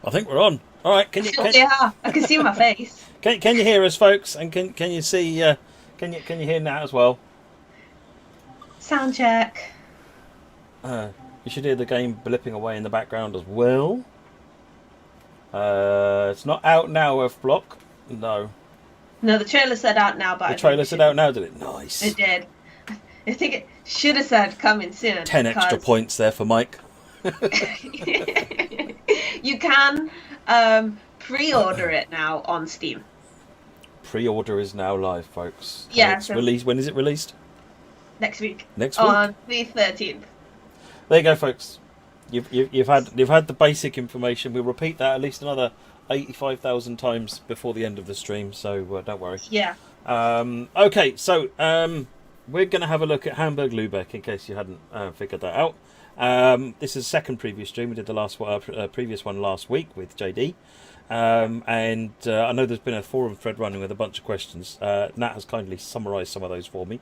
I think we're on. All right. Yeah, I can see my face. Can you hear us, folks? And can you see? Can you hear Nat as well? Sound check. You should hear the game blipping away in the background as well. It's not out now, F Block. No, No, the trailer said out now, but the I think trailer it said should. out now, did it? Nice. It did. I think it should have said coming soon. 10 extra because points there for Mike. you can pre-order it now on Steam. Pre-order is now live, folks. And Yeah, it's so released. When is it released? next week Next week. on the 13th. There you go, folks. You've had the basic information. We'll repeat that at least another 85,000 times before the end of the stream. So don't worry. Yeah. Okay, so we're going to have a look at Hamburg Lübeck in case you hadn't figured that out. This is the second preview stream. We did the previous one last week with JD. And I know there's been a forum thread running with a bunch of questions. Nat has kindly summarised some of those for me,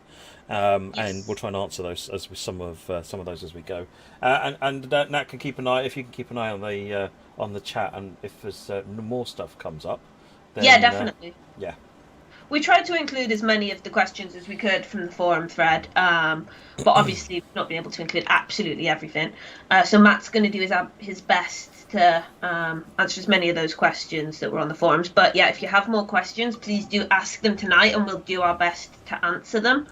Yes. and we'll try and answer those as with some of those as we go. And Nat can keep an eye if you can keep an eye on the chat, and if there's more stuff comes up. Then, Yeah, definitely. Yeah. We tried to include as many of the questions as we could from the forum thread, but obviously we've not been able to include absolutely everything. So Matt's going to do his best to answer as many of those questions that were on the forums. But yeah, if you have more questions, please do ask them tonight, and we'll do our best to answer them.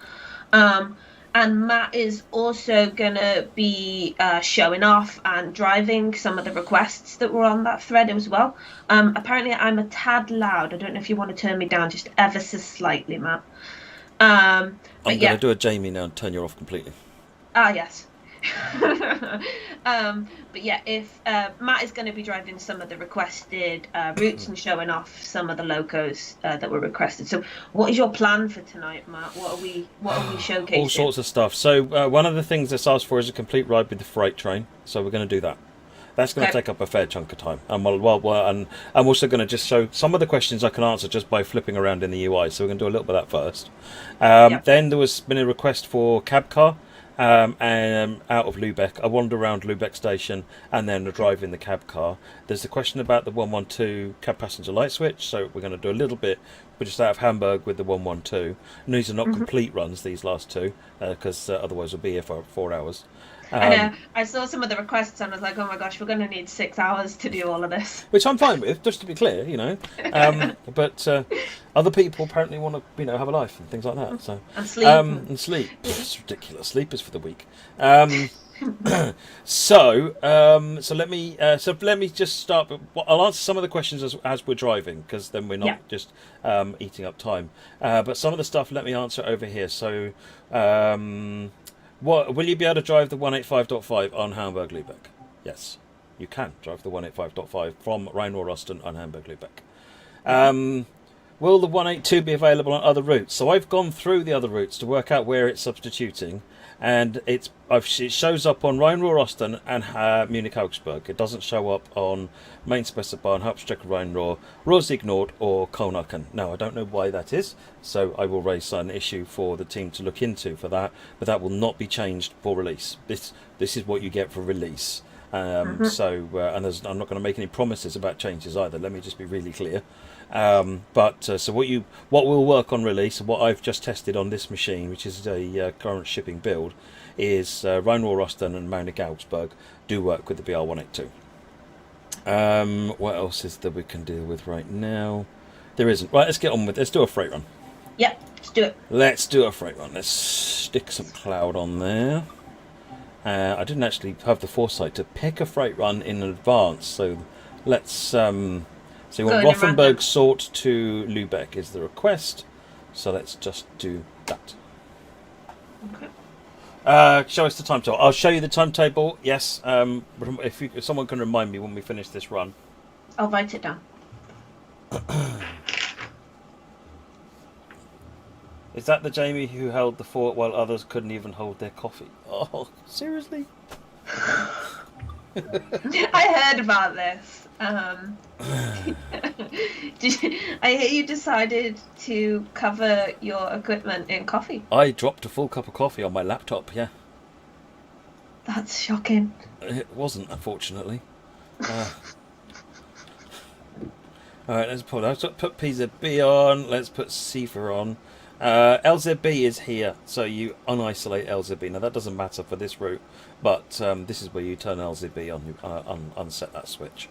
And Matt is also going to be showing off and driving some of the requests that were on that thread as well. Apparently, I'm a tad loud. I don't know if you want to turn me down just ever so slightly, Matt. I'm going to do a Jamie now and turn you off completely. Ah, yes. But yeah, if Matt is going to be driving some of the requested routes and showing off some of the locos that were requested. So, what is your plan for tonight, Matt? What are we showcasing? All sorts of stuff. So one of the things that's asked for is a complete ride with the freight train. So we're going to do that. That's going to take up a fair chunk of time. And and I'm also going to just show some of the questions I can answer just by flipping around in the UI. So we're going to do a little bit of that first. Then there was been a request for cab car. And out of Lübeck, I wandered around Lübeck station and then drive in the cab car. There's a question about the 112 cab passenger light switch, so we're going to do a little bit. We're just out of Hamburg with the 112. And these are not complete runs, these last two, because otherwise we'll be here for 4 hours. I know. I saw some of the requests and I was like, oh my gosh, we're going to need 6 hours to do all of this. Which I'm fine with, just to be clear, but other people apparently want to, have a life and things like that. So And sleep. And sleep. It's ridiculous. Sleep is for the weak. So let me just start. I'll answer some of the questions as we're driving, because then we're not just eating up time. But some of the stuff, let me answer over here. So. What will you be able to drive the 185.5 on Hamburg Lübeck? Yes, you can drive the 185.5 from Rhein-Ruhr-Osten on Hamburg Lübeck. Will the 182 be available on other routes? So I've gone through the other routes to work out where it's substituting, and it shows up on Rhein-Ruhr-Osten and Munich-Augsburg. It doesn't show up on Main Specify, Hauptstrecke Rhein-Ruhr, Ruhr-Sieg-Nord or Köln-Aachen. Now, I don't know why that is, so I will raise an issue for the team to look into for that, but that will not be changed for release. This is what you get for release. So I'm not going to make any promises about changes either. Let me just be really clear. So what will work on release, and what I've just tested on this machine, which is a current shipping build, is Rhein-Ruhr-Osten and Munich-Augsburg do work with the BR182. What else is that we can deal with right now? There isn't. Right, let's get on with. Let's do a freight run. Yep, let's do it. Let's do a freight run. Let's stick some cloud on there. I didn't actually have the foresight to pick a freight run in advance, so let's. So you want Rothenburg sort to Lübeck is the request, so let's just do that. Okay. Show us the timetable. I'll show you the timetable. Yes. If someone can remind me when we finish this run. I'll write it down. Is that the Jamie who held the fort while others couldn't even hold their coffee? Oh, seriously? I heard about this. I hear you decided to cover your equipment in coffee. I dropped a full cup of coffee on my laptop, yeah. That's shocking. It wasn't, unfortunately. All right, let's put PZB on. Let's put CIFA on. LZB is here, so you unisolate LZB. Now that doesn't matter for this route, but this is where you turn LZB on, unset that switch.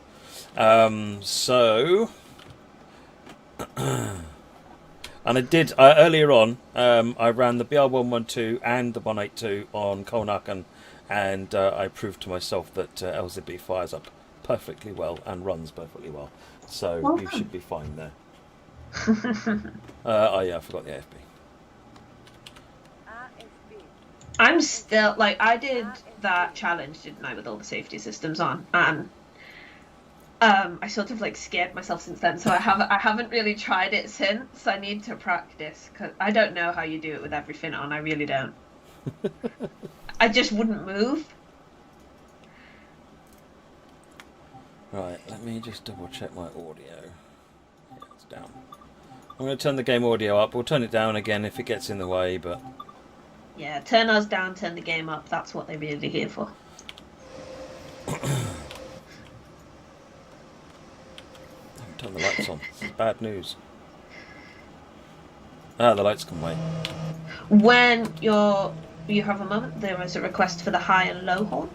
And I did earlier on. I ran the BR112 and the 182 on Kolnacken, and I proved to myself that LZB fires up perfectly well and runs perfectly well. So you should be fine there. Oh yeah, I forgot the AFB. I'm still like, I did that challenge, didn't I, with all the safety systems on, and I sort of like scared myself since then. So I haven't really tried it since. I need to practice because I don't know how you do it with everything on. I really don't. I just wouldn't move. Right, let me just double check my audio. Yeah, it's down. I'm going to turn the game audio up. We'll turn it down again if it gets in the way, but... Yeah, turn us down, turn the game up. That's what they're really here for. Turn the lights on. This is bad news. Ah, the lights can wait. When you have a moment, there is a request for the high and low horn.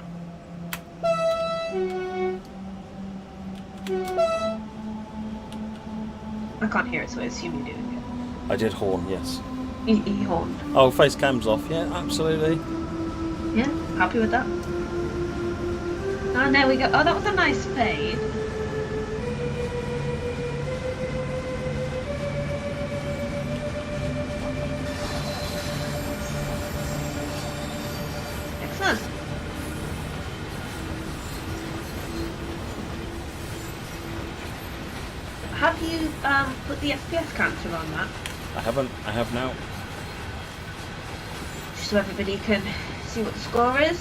I can't hear it, so I assume you're doing it. I did horn, yes. He horned. Oh, face cam's off. Yeah, absolutely. Yeah, happy with that. Oh, there we go. Oh, that was a nice fade. Excellent. Have you put the FPS counter on that? I haven't. I have now. Just so everybody can see what the score is.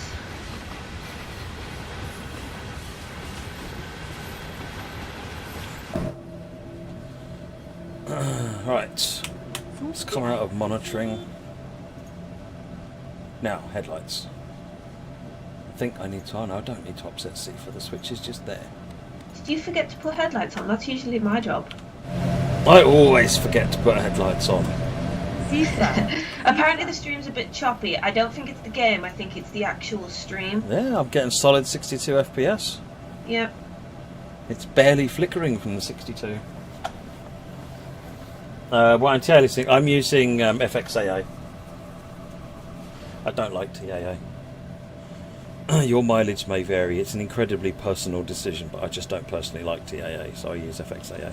Right. Let's come out of monitoring. Now, headlights. I think I need to... Oh no, I don't need to upset C for the switch is just there. Did you forget to put headlights on? That's usually my job. I always forget to put headlights on. Apparently the stream's a bit choppy. I don't think it's the game, I think it's the actual stream. Yeah, I'm getting solid 62 FPS. Yep. It's barely flickering from the 62. What I'm telling you, I'm using FXAA. I don't like TAA. Your mileage may vary. It's an incredibly personal decision, but I just don't personally like TAA, so I use FXAA.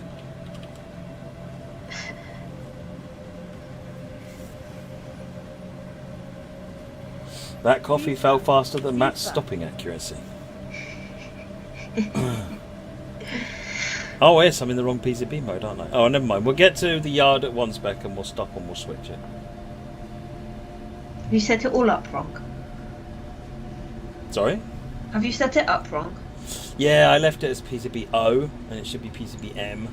That coffee fell faster than Matt's stopping accuracy. Oh yes, I'm in the wrong PCB mode, aren't I? Oh, never mind. We'll get to the yard at 1 spec and we'll stop and we'll switch it. Have you set it all up wrong? Sorry? Have you set it up wrong? Yeah, I left it as PCB O and it should be PCB M.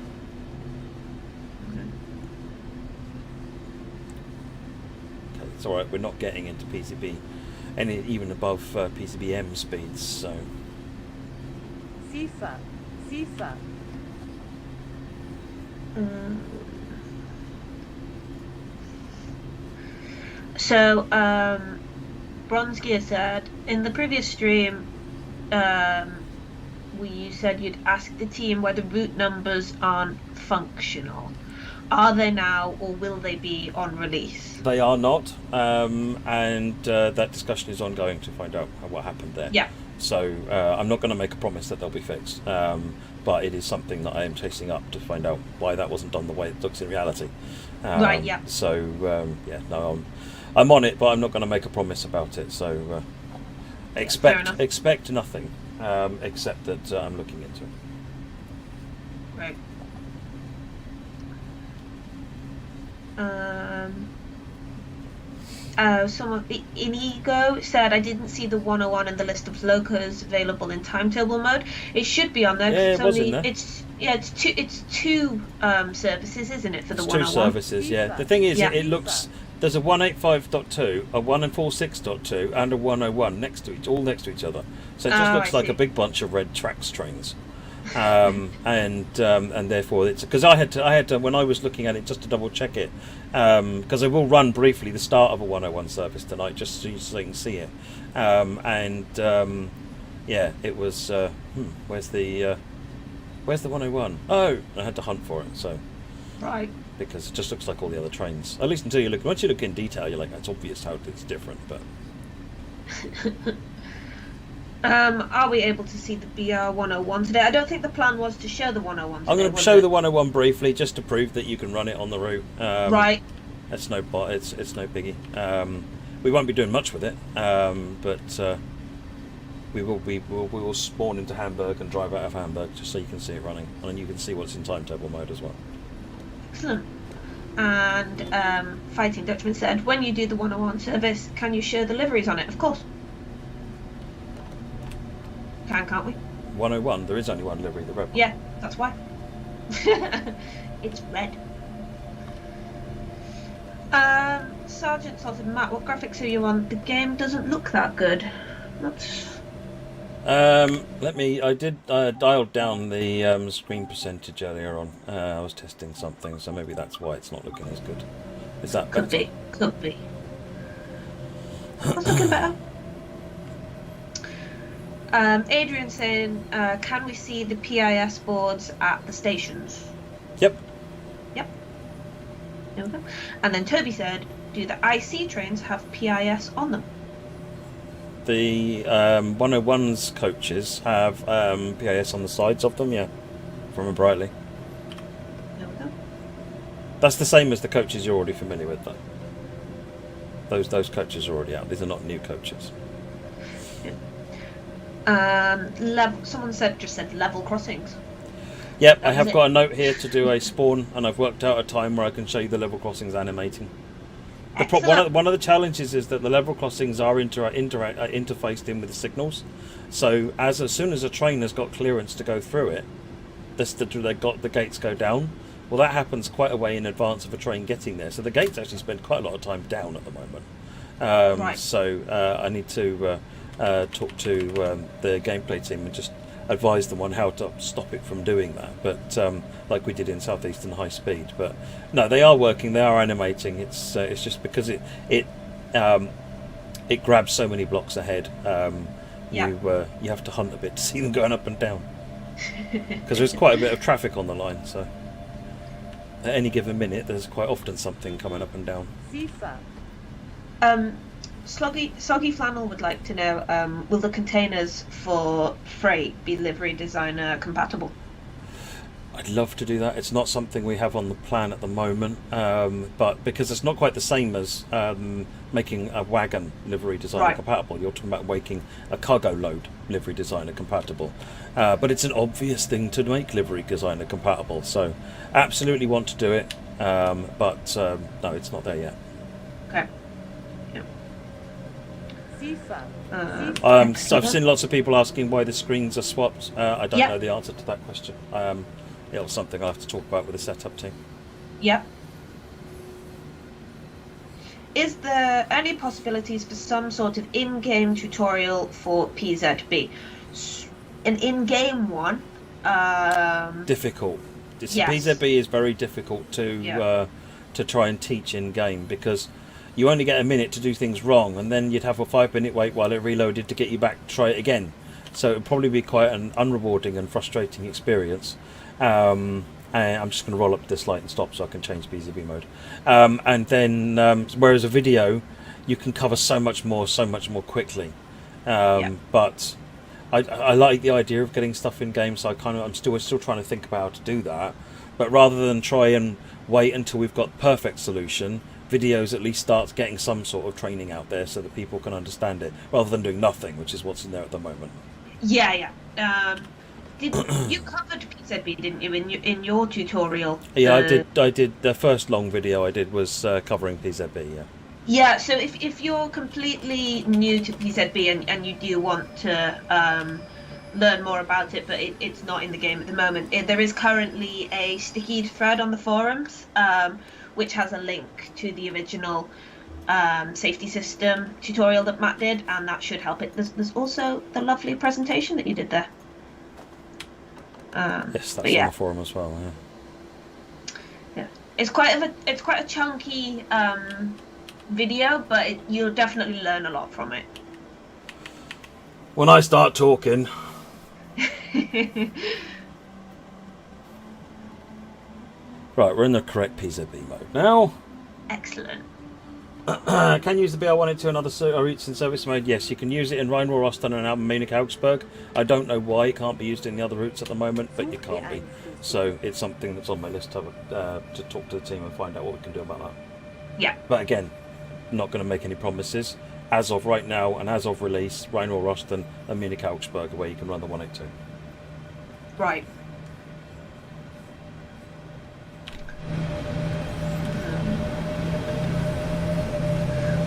Okay, it's alright, we're not getting into PCB even above PCB M speeds, so... FIFA. So, Bronze Gear said, in the previous stream, you said you'd ask the team whether route numbers aren't functional. Are they now, or will they be on release? They are not, and that discussion is ongoing to find out what happened there. Yeah. So I'm not going to make a promise that they'll be fixed, but it is something that I am chasing up to find out why that wasn't done the way it looks in reality. Right, yeah. So, yeah, no, I'm on it, but I'm not going to make a promise about it. So expect nothing, except that I'm looking into it. Right. Someone Inigo said, I didn't see the 101 in the list of locos available in timetable mode. It should be on there. Yeah, it's was in there. It's two services, isn't it, for the It's 101? two services, yeah. The thing is, it looks... There's a 185.2, a 146.2, and a 101 all next to each other. So it just looks like a big bunch of red Trax trains. and therefore it's because I had to when I was looking at it just to double check it, because I will run briefly the start of a 101 service tonight just so you can see it, yeah, it was where's the 101? Oh, I had to hunt for it, so Right. because it just looks like all the other trains, at least until you look. Once you look in detail, you're like, it's obvious how it's different, but Are we able to see the BR 101 today? I don't think the plan was to show the 101 today. I'm going to show the 101 briefly just to prove that you can run it on the route. Right. It's no no biggie. We won't be doing much with it, but we will spawn into Hamburg and drive out of Hamburg just so you can see it running, and you can see what's in timetable mode as well. Excellent. And Fighting Dutchman said, when you do the 101 service, can you show the liveries on it? Of course. Can't we? 101, there is only one livery, the red one. Yeah, that's why. It's red. Sergeant Salted Matt, what graphics are you on? The game doesn't look that good. That's... I did dialed down the screen percentage earlier on. I was testing something, so maybe that's why it's not looking as good. Is that better? Could be. That's looking better. Adrian saying, can we see the PIS boards at the stations? Yep. There we go. And then Toby said, do the IC trains have PIS on them? The 101's coaches have PIS on the sides of them, yeah, from a Brightly. There we go. That's the same as the coaches you're already familiar with, though. Those coaches are already out. These are not new coaches. Someone just said level crossings. Yep, I have got a note here to do a spawn, and I've worked out a time where I can show you the level crossings animating. One of the challenges is that the level crossings are interfaced in with the signals. So as soon as a train has got clearance to go through it, the gates go down. Well, that happens quite a way in advance of a train getting there. So the gates actually spend quite a lot of time down at the moment. Right. So I need to talk to the gameplay team and just advise them on how to stop it from doing that, but like we did in Southeastern High Speed. But no, they are working, they are animating. It's just because it grabs so many blocks ahead. You have to hunt a bit to see them going up and down because there's quite a bit of traffic on the line, so at any given minute there's quite often something coming up and down. Soggy Flannel would like to know, will the containers for freight be livery designer compatible? I'd love to do that. It's not something we have on the plan at the moment, but because it's not quite the same as making a wagon livery designer compatible. You're talking about making a cargo load livery designer compatible. But it's an obvious thing to make livery designer compatible, so absolutely want to do it, but no, it's not there yet. Okay. So I've seen lots of people asking why the screens are swapped. I don't know the answer to that question. It's something I have to talk about with the setup team. Yep. Is there any possibilities for some sort of in-game tutorial for PZB? An in-game one? Difficult. Yes. PZB is very difficult to try and teach in-game because you only get a minute to do things wrong, and then you'd have a 5-minute wait while it reloaded to get you back to try it again. So it would probably be quite an unrewarding and frustrating experience. And I'm just going to roll up this light and stop so I can change PZB mode. And then, whereas a video, you can cover so much more quickly. But I like the idea of getting stuff in game, so I'm still trying to think about how to do that. But rather than try and wait until we've got the perfect solution, videos at least starts getting some sort of training out there so that people can understand it, rather than doing nothing, which is what's in there at the moment. You covered PZB, didn't you, in your tutorial? Yeah, I did. The first long video I did was covering PZB. Yeah. So if you're completely new to PZB and you do want to learn more about it, but it's not in the game at the moment, there is currently a sticky thread on the forums, which has a link to the original safety system tutorial that Matt did, and that should help it. There's also the lovely presentation that you did there. Yes, that's yeah. on the forum as well. Yeah, it's quite a chunky video, but you'll definitely learn a lot from it. When I start talking. Right, we're in the correct PZB mode now. Excellent. Can use the BR182 and other routes in service mode? Yes, you can use it in Rhein-Ruhr-Osten and Munich Augsburg. I don't know why it can't be used in the other routes at the moment, but it can't be. So it's something that's on my list to talk to the team and find out what we can do about that. Yeah. But again, not going to make any promises. As of right now and as of release, Rhein-Ruhr-Osten and Munich Augsburg are where you can run the 182. Right.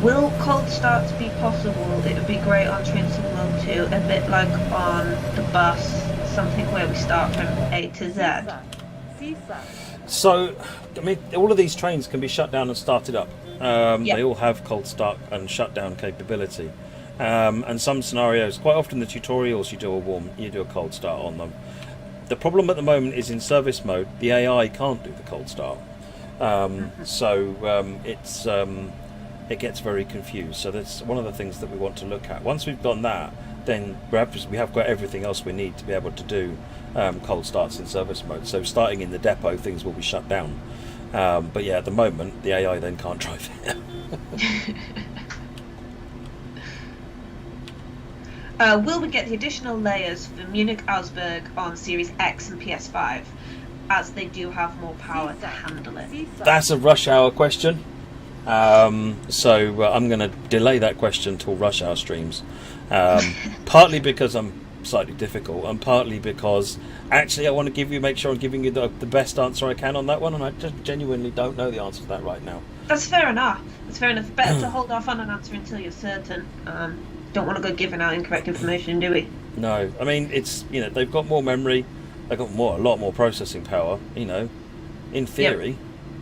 Will cold starts be possible? It would be great on train signal too, a bit like on the bus, something where we start from A to Z. So, I mean, all of these trains can be shut down and started up. They all have cold start and shutdown capability. And some scenarios, quite often the tutorials you do a cold start on them. The problem at the moment is in service mode, the AI can't do the cold start. It gets very confused. So that's one of the things that we want to look at. Once we've done that, then we have got everything else we need to be able to do cold starts in service mode. So starting in the depot, things will be shut down. But yeah, at the moment, the AI then can't drive it. Will we get the additional layers for Munich Augsburg on Series X and PS5, as they do have more power to handle it? That's a rush hour question. So I'm going to delay that question till rush hour streams. Partly because I'm slightly difficult, and partly because actually I want to make sure I'm giving you the best answer I can on that one, and I just genuinely don't know the answer to that right now. That's fair enough. Better to hold off on an answer until you're certain. Don't want to go giving out incorrect information, do we? No, I mean it's they've got more memory, they've got a lot more processing power. In theory,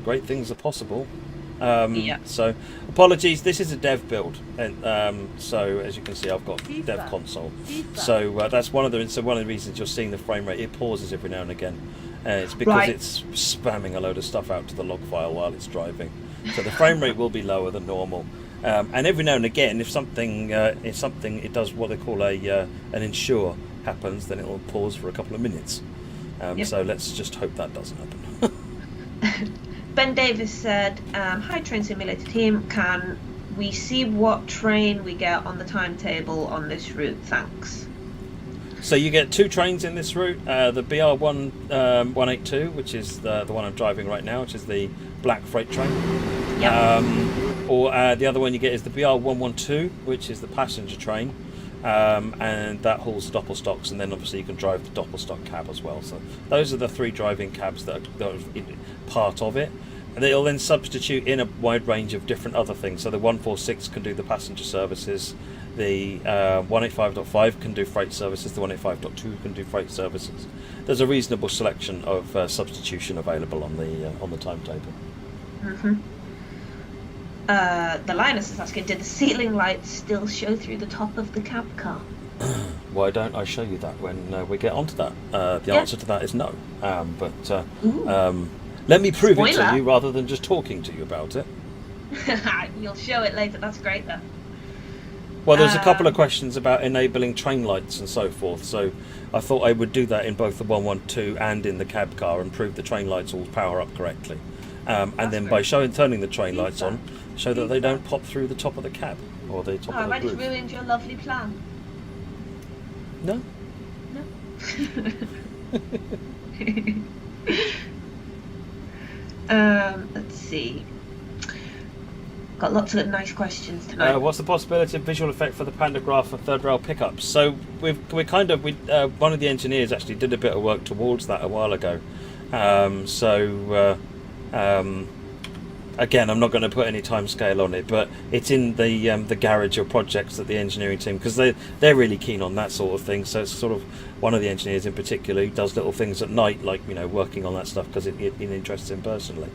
great things are possible. So apologies, this is a dev build, and so as you can see I've got dev console, so that's one of the reasons you're seeing the frame rate. It pauses every now and again, it's because it's spamming a load of stuff out to the log file while it's driving, so the frame rate will be lower than normal, and every now and again if something it does what they call an ensure happens, then it will pause for a couple of minutes, so let's just hope that doesn't happen. Ben Davis said, hi Train Simulator team, can we see what train we get on the timetable on this route? Thanks. So you get two trains in this route, the BR182, which is the one I'm driving right now, which is the black freight train. Or the other one you get is the BR112, which is the passenger train, and that hauls doppelstocks, and then obviously you can drive the doppelstock cab as well. So those are the three driving cabs that are part of it, and they'll then substitute in a wide range of different other things. So the 146 can do the passenger services, the 185.5 can do freight services, the 185.2 can do freight services. There's a reasonable selection of substitution available on the timetable. The Linus is asking, did the ceiling lights still show through the top of the cab car? Why don't I show you that when we get onto that? The answer to that is no. Let me prove it to you rather than just talking to you about it. You'll show it later. That's great, though. Well, there's a couple of questions about enabling train lights and so forth, so I thought I would do that in both the 112 and in the cab car and prove the train lights all power up correctly. And then by turning the train lights on, show that they don't pop through the top of the cab or the top of the I just roof. ruined your lovely plan. No. Let's see. Got lots of nice questions tonight. What's the possibility of visual effect for the pantograph for third rail pickups? So one of the engineers actually did a bit of work towards that a while ago. Again, I'm not going to put any time scale on it, but it's in the garage of projects that the engineering team, because they're really keen on that sort of thing. So it's sort of one of the engineers in particular who does little things at night, like working on that stuff because it interests him personally.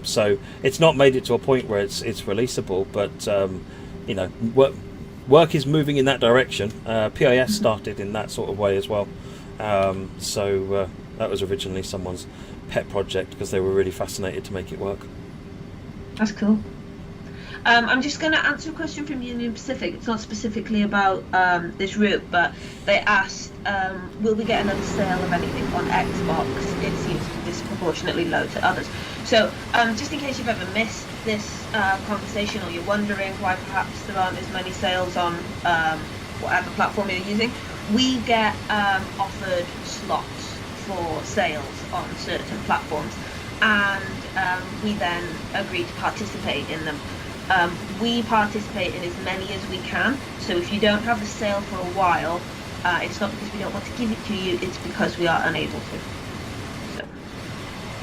So it's not made it to a point where it's releasable, but work is moving in that direction. PIS started in that sort of way as well. So that was originally someone's pet project because they were really fascinated to make it work. That's cool. I'm just going to answer a question from Union Pacific. It's not specifically about this route, but they asked, will we get another sale of anything on Xbox? It seems disproportionately low to others. So just in case you've ever missed this conversation, or you're wondering why perhaps there aren't as many sales on whatever platform you're using, we get offered slots for sales on certain platforms, and we then agree to participate in them. We participate in as many as we can, so if you don't have a sale for a while, it's not because we don't want to give it to you, it's because we are unable to. So,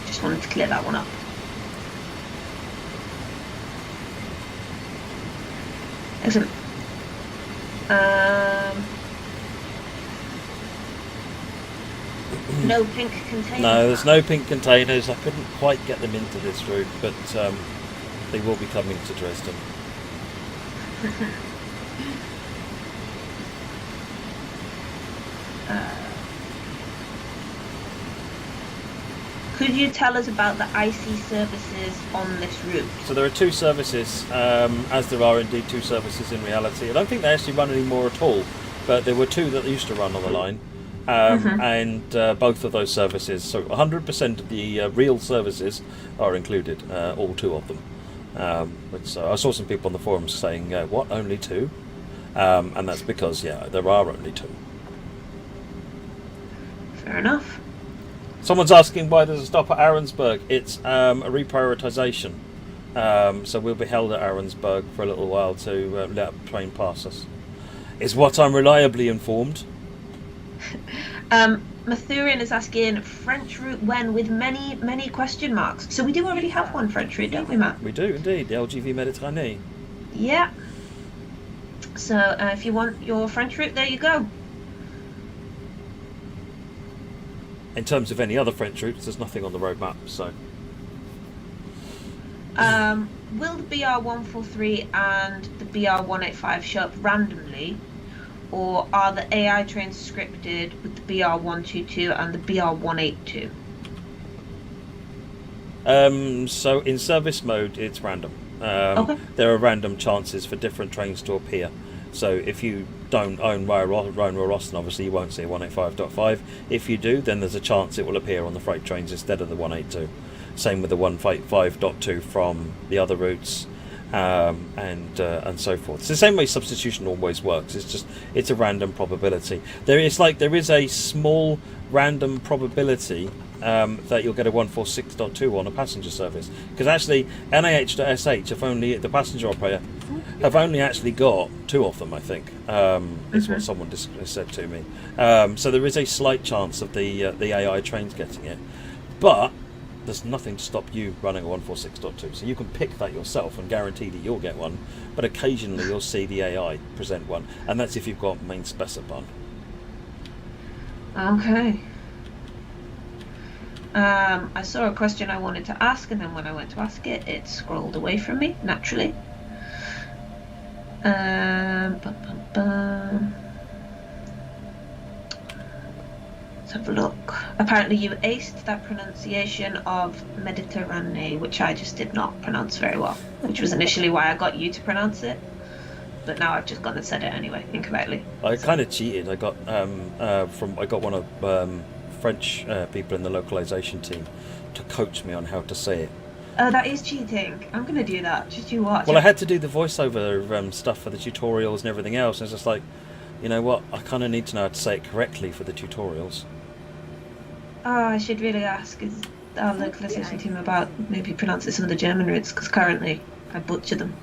just wanted to clear that one up. Excellent. No pink containers? No, there's no pink containers. I couldn't quite get them into this route, but they will be coming to Dresden. Could you tell us about the IC services on this route? So there are two services, as there are indeed two services in reality. I don't think they actually run any more at all, but there were two that used to run on the line. And both of those services, so 100% of the real services are included, all two of them. But I saw some people on the forums saying, what, only two? And that's because, yeah, there are only two. Fair enough. Someone's asking why there's a stop at Ahrensburg. It's a reprioritisation. So we'll be held at Ahrensburg for a little while to let a train pass us. Is what I'm reliably informed. Mathurian is asking, French route when, with many question marks. So we do already have one French route, don't we, Matt? We do indeed, the LGV Méditerranée. Yeah. So if you want your French route, there you go. In terms of any other French routes, there's nothing on the roadmap, so... Will the BR143 and the BR185 show up randomly, or are the AI trains scripted with the BR122 and the BR182? So in service mode, it's random. Okay. There are random chances for different trains to appear. So if you don't own Rhine-Ruhr-Osten, obviously you won't see 185.5. If you do, then there's a chance it will appear on the freight trains instead of the 182. Same with the 185.2 from the other routes, and so forth. It's the same way substitution always works. It's a random probability. There is a small random probability that you'll get a 146.2 on a passenger service, because actually NAH.SH the passenger operator have only actually got two of them, I think. Is what someone said to me. So there is a slight chance of the AI trains getting it, but there's nothing to stop you running a 146.2, so you can pick that yourself and guarantee that you'll get one, but occasionally you'll see the AI present one, and that's if you've got main specified. Okay. I saw a question I wanted to ask, and then when I went to ask it, it scrolled away from me, naturally. Let's have a look. Apparently you aced that pronunciation of Mediterranean, which I just did not pronounce very well, which was initially why I got you to pronounce it, but now I've just gone and said it anyway, incorrectly. I kind of cheated. I got one of French people in the localization team to coach me on how to say it. Oh, that is cheating. I'm going to do that. Just you watch. Well, I had to do the voiceover stuff for the tutorials and everything else, and it's just like, you know what, I kind of need to know how to say it correctly for the tutorials. Oh, I should really ask our localization team about maybe pronouncing some of the German roots, because currently I butcher them.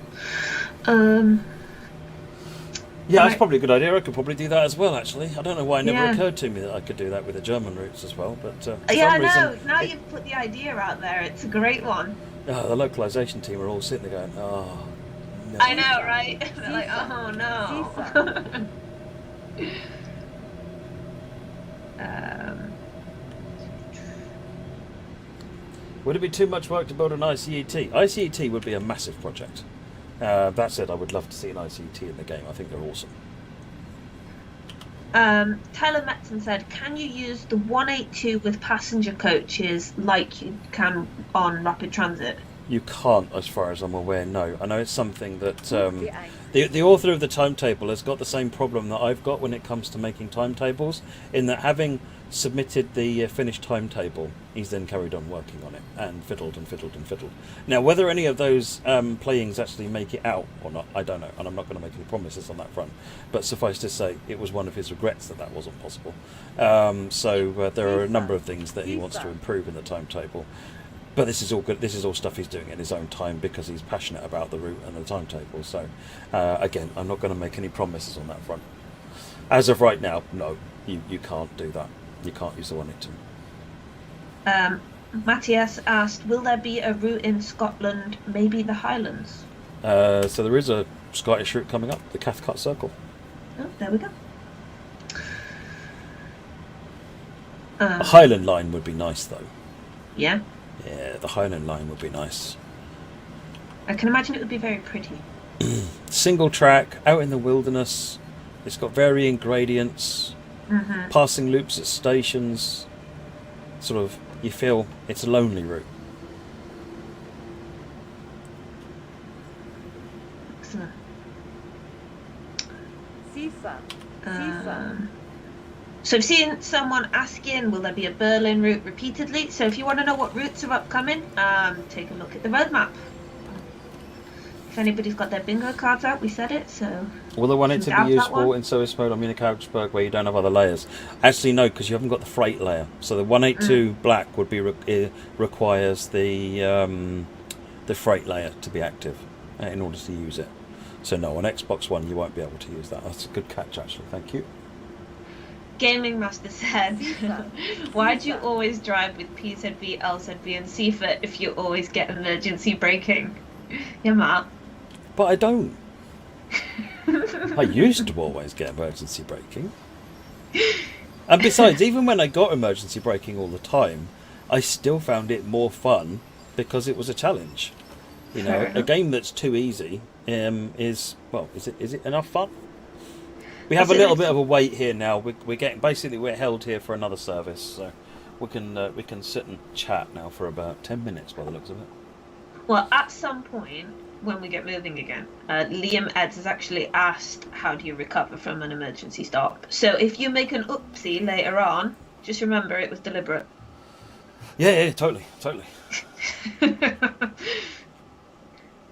Yeah, that's probably a good idea. I could probably do that as well, actually. I don't know why it never occurred to me that I could do that with the German roots as well. But yeah, I know. Now you've put the idea out there. It's a great one. Oh, the localization team are all sitting there going, oh, no. I know, right? They're like, oh, no. Would it be too much work to build an ICET? ICET would be a massive project. That said, I would love to see an ICET in the game. I think they're awesome. Tyler Metzen said, "Can you use the 182 with passenger coaches like you can on rapid transit?" You can't, as far as I'm aware. No, I know it's something that the author of the timetable has got the same problem that I've got when it comes to making timetables. In that, having submitted the finished timetable, he's then carried on working on it and fiddled and fiddled and fiddled. Now, whether any of those playings actually make it out or not, I don't know, and I'm not going to make any promises on that front. But suffice to say, it was one of his regrets that that wasn't possible. So there are a number of things that he wants to improve in the timetable. But this is all good. This is all stuff he's doing in his own time because he's passionate about the route and the timetable. So, again, I'm not going to make any promises on that front. As of right now, no, you can't do that. You can't use the 182. Matthias asked, "Will there be a route in Scotland, maybe the Highlands?" So there is a Scottish route coming up, the Cathcart Circle. Oh, there we go. The Highland line would be nice, though. Yeah. Yeah, the Highland line would be nice. I can imagine it would be very pretty. Single track, out in the wilderness. It's got varying gradients, passing loops at stations. Sort of, you feel it's a lonely route. Excellent. FIFA. So I've seen someone asking, will there be a Berlin route repeatedly? So if you want to know what routes are upcoming, take a look at the roadmap. If anybody's got their bingo cards out, we said it, so... Will the 182 be useful in service mode on Munich Augsburg where you don't have other layers? Actually, no, because you haven't got the freight layer. So the 182 black would be requires the freight layer to be active in order to use it. So no, on Xbox One you won't be able to use that. That's a good catch, actually. Thank you. Gaming Master said, "Why do you always drive with PZV, LZV and CFA if you always get emergency braking?" Yeah, Matt. But I don't. I used to always get emergency braking. And besides, even when I got emergency braking all the time, I still found it more fun because it was a challenge. You know, a game that's too easy is it enough fun? We have a little bit of a wait here now. We're held here for another service, so we can sit and chat now for about 10 minutes by the looks of it. Well, at some point when we get moving again, Liam Eds has actually asked, "How do you recover from an emergency stop?" So if you make an oopsie later on, just remember it was deliberate. Yeah, totally.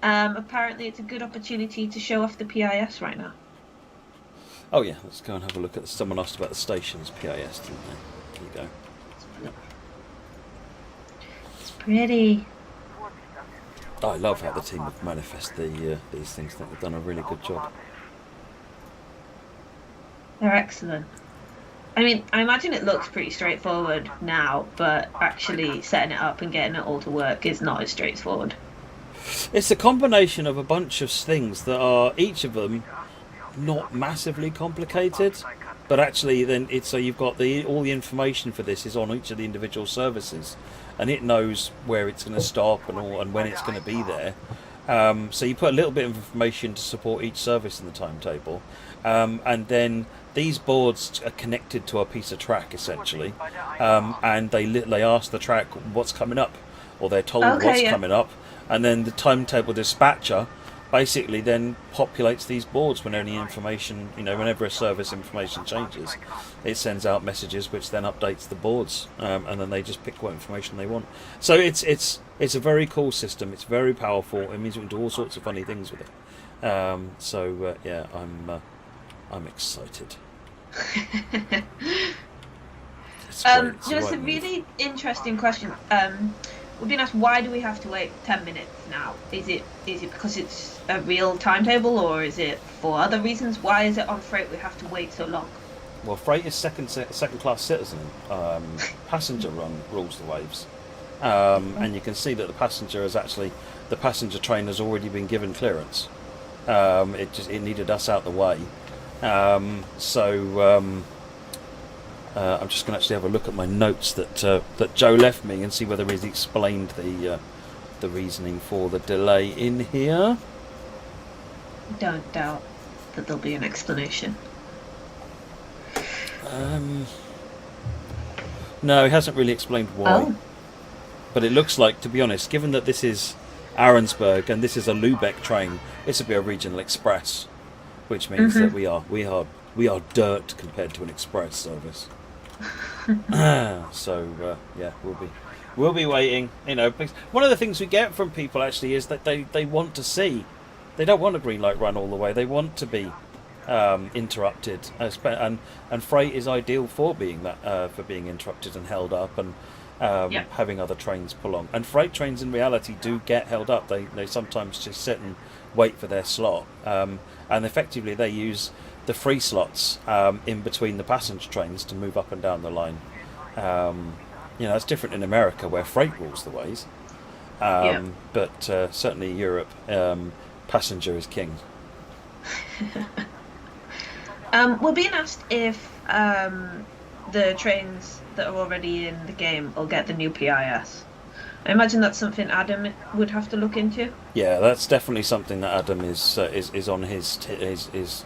Apparently, it's a good opportunity to show off the PIS right now. Oh yeah, let's go and have a look at. Someone asked about the station's PIS, didn't they? There you go. Yep. It's pretty. I love how the team have manifest these things. I think they've done a really good job. They're excellent. I mean, I imagine it looks pretty straightforward now, but actually setting it up and getting it all to work is not as straightforward. It's a combination of a bunch of things that are, each of them, not massively complicated, but actually then it's so you've got all the information for this is on each of the individual services, and it knows where it's going to stop and when it's going to be there. So you put a little bit of information to support each service in the timetable, and then these boards are connected to a piece of track essentially, and they ask the track what's coming up, or they're told what's coming up, and then the timetable dispatcher basically then populates these boards when any information, whenever a service information changes, it sends out messages which then updates the boards, and then they just pick what information they want. So it's a very cool system. It's very powerful. It means we can do all sorts of funny things with it. Yeah, I'm excited. There's a really interesting question. We've been asked, why do we have to wait 10 minutes now? Is it because it's a real timetable, or is it for other reasons? Why is it on freight we have to wait so long? Well, freight is second class citizen. Passenger rules the waves, and you can see that the passenger train has already been given clearance. It needed us out the way, I'm just going to actually have a look at my notes that Joe left me and see whether he's explained the reasoning for the delay in here. Don't doubt that there'll be an explanation. No, he hasn't really explained why. Oh. But it looks like, to be honest, given that this is Ahrensburg and this is a Lübeck train, this would be a regional express, which means that we are dirt compared to an express service. So yeah, we'll be waiting. You know, one of the things we get from people actually is that they want to see. They don't want a green light run all the way. They want to be interrupted, and freight is ideal for being interrupted and held up, and having other trains pull on. And freight trains in reality do get held up. They sometimes just sit and wait for their slot, and effectively they use the free slots in between the passenger trains to move up and down the line. It's different in America where freight rules the ways, but certainly Europe, passenger is king. We're being asked if the trains that are already in the game will get the new PIS. I imagine that's something Adam would have to look into. Yeah, that's definitely something that Adam is on his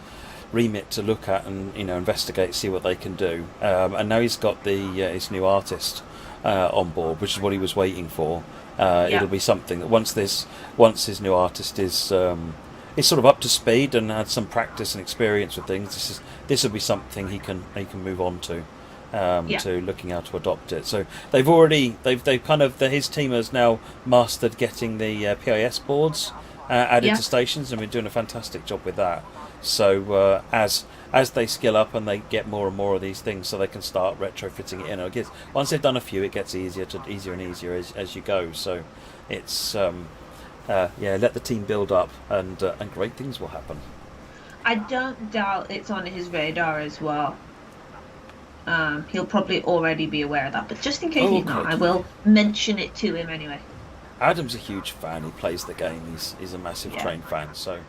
remit to look at and investigate, see what they can do. And now he's got his new artist on board, which is what he was waiting for. It'll be something that once his new artist is sort of up to speed and had some practice and experience with things, this will be something he can move on to. To looking how to adopt it. So his team has now mastered getting the PIS boards added to stations, and we're doing a fantastic job with that. So as they skill up and they get more and more of these things, so they can start retrofitting it in. I guess once they've done a few, it gets easier and easier as you go. So it's let the team build up, and great things will happen. I don't doubt it's on his radar as well. He'll probably already be aware of that, but just in case he's not, I will mention it to him anyway. Adam's a huge fan. He plays the game. He's a massive train fan, so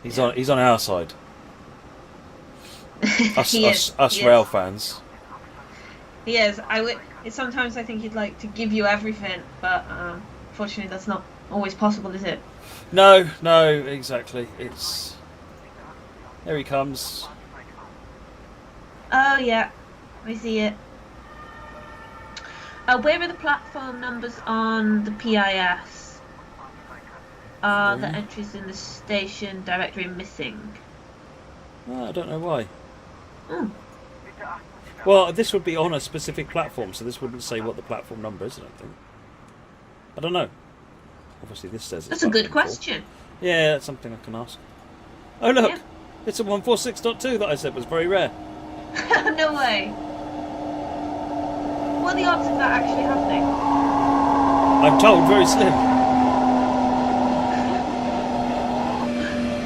he's on our side. Us rail fans. He is. Sometimes I think he'd like to give you everything, but unfortunately that's not always possible, is it? No, exactly. There he comes. Oh yeah, I see it. Where are the platform numbers on the PIS? Are the entries in the station directory missing? I don't know why. Well, this would be on a specific platform, so this wouldn't say what the platform number is, I don't think. I don't know. Obviously this says that's a good question. Yeah, that's something I can ask. Oh look, it's a 146.2 that I said was very rare. No way. What are the odds of that actually happening? I'm told very slim.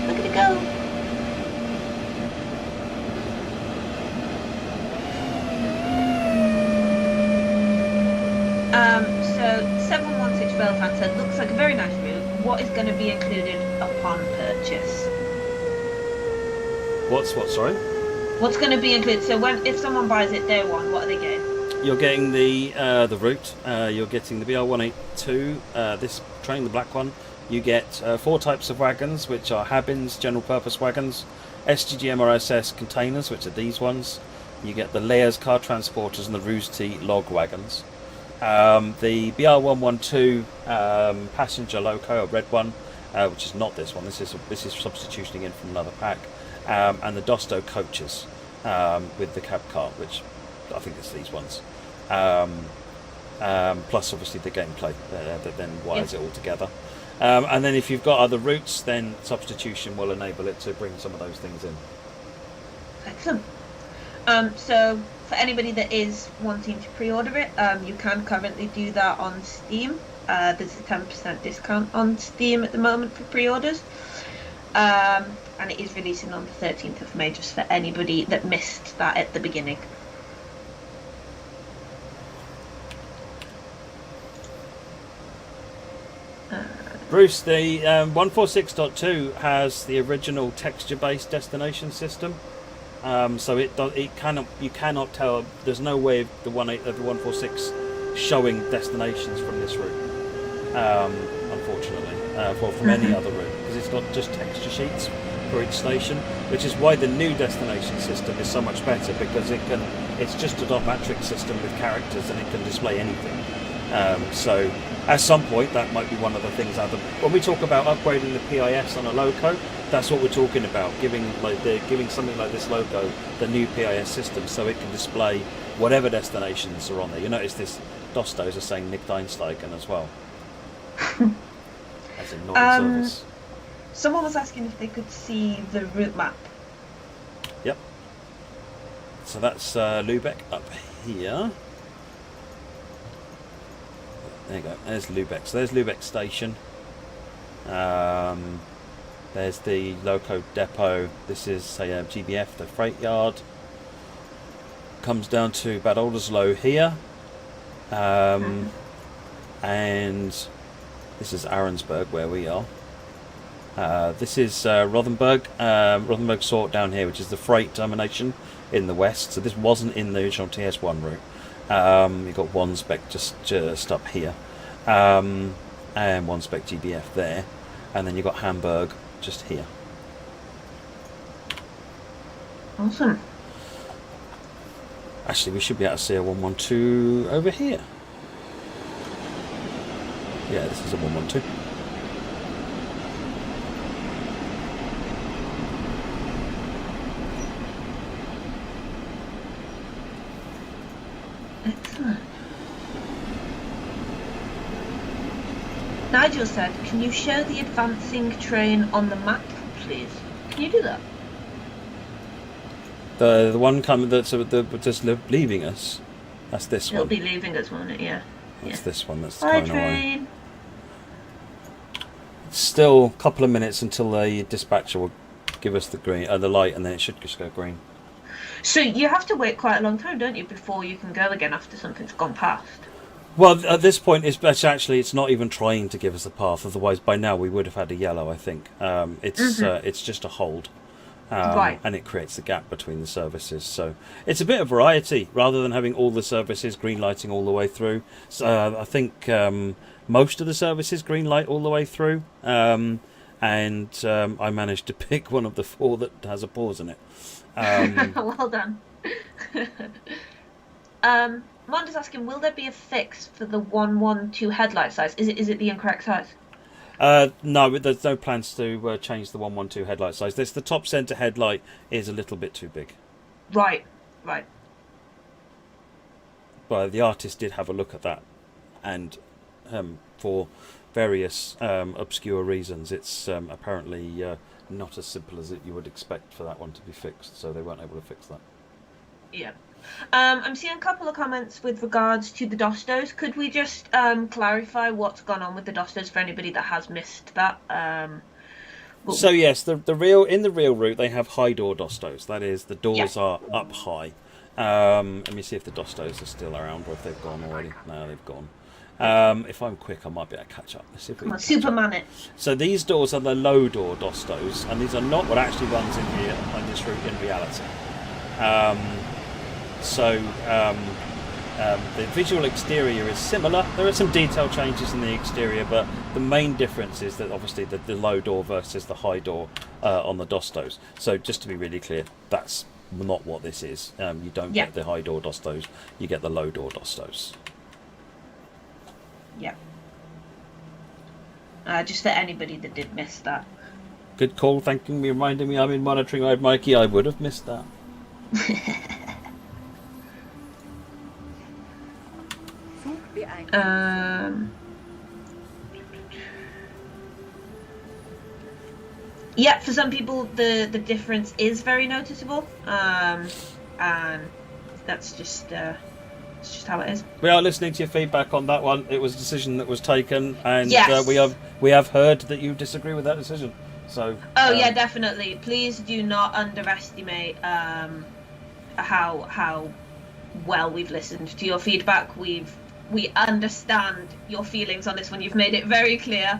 Look at it go. So 716 Railfan said, looks like a very nice route. What is going to be included upon purchase? What, sorry? What's going to be included? So if someone buys it day one, what are they getting? You're getting the route. You're getting the BR182. This train, the black one. You get 4 types of wagons, which are Habins, general purpose wagons, SGG MRSS containers, which are these ones. You get the Layers car transporters and the Roost log wagons. The BR112 passenger loco, a red one, which is not this one. This is substituting in from another pack. And the Dosto coaches with the cab car, which I think it's these ones. Plus, obviously, the gameplay that then wires it all together. And then if you've got other routes, then substitution will enable it to bring some of those things in. Excellent. So for anybody that is wanting to pre-order it, you can currently do that on Steam. There's a 10% discount on Steam at the moment for pre-orders. And it is releasing on the 13th of May, just for anybody that missed that at the beginning. Bruce, the 146.2 has the original texture-based destination system, so you cannot tell. There's no way of the 146 showing destinations from this route, unfortunately, from any other route, because it's got just texture sheets for each station, which is why the new destination system is so much better, because it's just a dot matrix system with characters, and it can display anything. So at some point that might be one of the things when we talk about upgrading the PIS on a loco, that's what we're talking about, giving something like this loco the new PIS system, so it can display whatever destinations are on there. You notice this Dostos are saying Nick Einsteigen as well. As in not in service. Someone was asking if they could see the route map. Yep. So that's Lübeck up here. There you go. There's Lübeck. So there's Lübeck station. There's the loco depot. This is GBF, the freight yard. Comes down to Bad Oldersloe here. And this is Ahrensburg, where we are. This is Rothenburg. Rothenburg sort down here, which is the freight termination in the west. So this wasn't in the original TS1 route. You've got one spec just up here, and one spec GBF there, and then you've got Hamburg just here. Awesome. Actually, we should be able to see a 112 over here. Yeah, this is a 112. Excellent. Nigel said, "Can you show the advancing train on the map, please?" Can you do that? The one coming that's just leaving us. That's this It'll one. be leaving us, won't it? Yeah. That's this one that's Bye, going away. train. It's still a couple of minutes until the dispatcher will give us the green, the light, and then it should just go green. So you have to wait quite a long time, don't you, before you can go again after something's gone past? Well, at this point, it's not even trying to give us a path. Otherwise, by now we would have had a yellow. I think it's just a hold, Right. and it creates a gap between the services. So it's a bit of variety rather than having all the services green lighting all the way through. So I think most of the services green light all the way through, and I managed to pick one of the 4 that has a pause in it. Well done. Monda's asking, will there be a fix for the 112 headlight size? Is it the incorrect size? No, there's no plans to change the 112 headlight size. The top centre headlight is a little bit too big. Right. But the artist did have a look at that, and for various obscure reasons, it's apparently not as simple as you would expect for that one to be fixed, so they weren't able to fix that. Yeah. I'm seeing a couple of comments with regards to the Dostos. Could we just clarify what's gone on with the Dostos for anybody that has missed that? So yes, in the real route they have high door Dostos. That is, the doors are up high. Let me see if the Dostos are still around or if they've gone already. No, they've gone. If I'm quick, I might be able to catch up. Let's see if we can Superman it. So these doors are the low door Dostos, and these are not what actually runs on this route in reality. The visual exterior is similar. There are some detail changes in the exterior, but the main difference is that obviously the low door versus the high door on the Dostos. So just to be really clear, that's not what this is. You don't get the high door Dostos, you get the low door Dostos. Yeah. Just for anybody that did miss that. Good call, thanking me, reminding me I'm in monitoring mode, Mikey. I would have missed that. Yeah, for some people the difference is very noticeable, and that's just how it is. We are listening to your feedback on that one. It was a decision that was taken, and yes. we have heard that you disagree with that decision. So. Yeah, definitely. Please do not underestimate how well we've listened to your feedback. We understand your feelings on this one. You've made it very clear.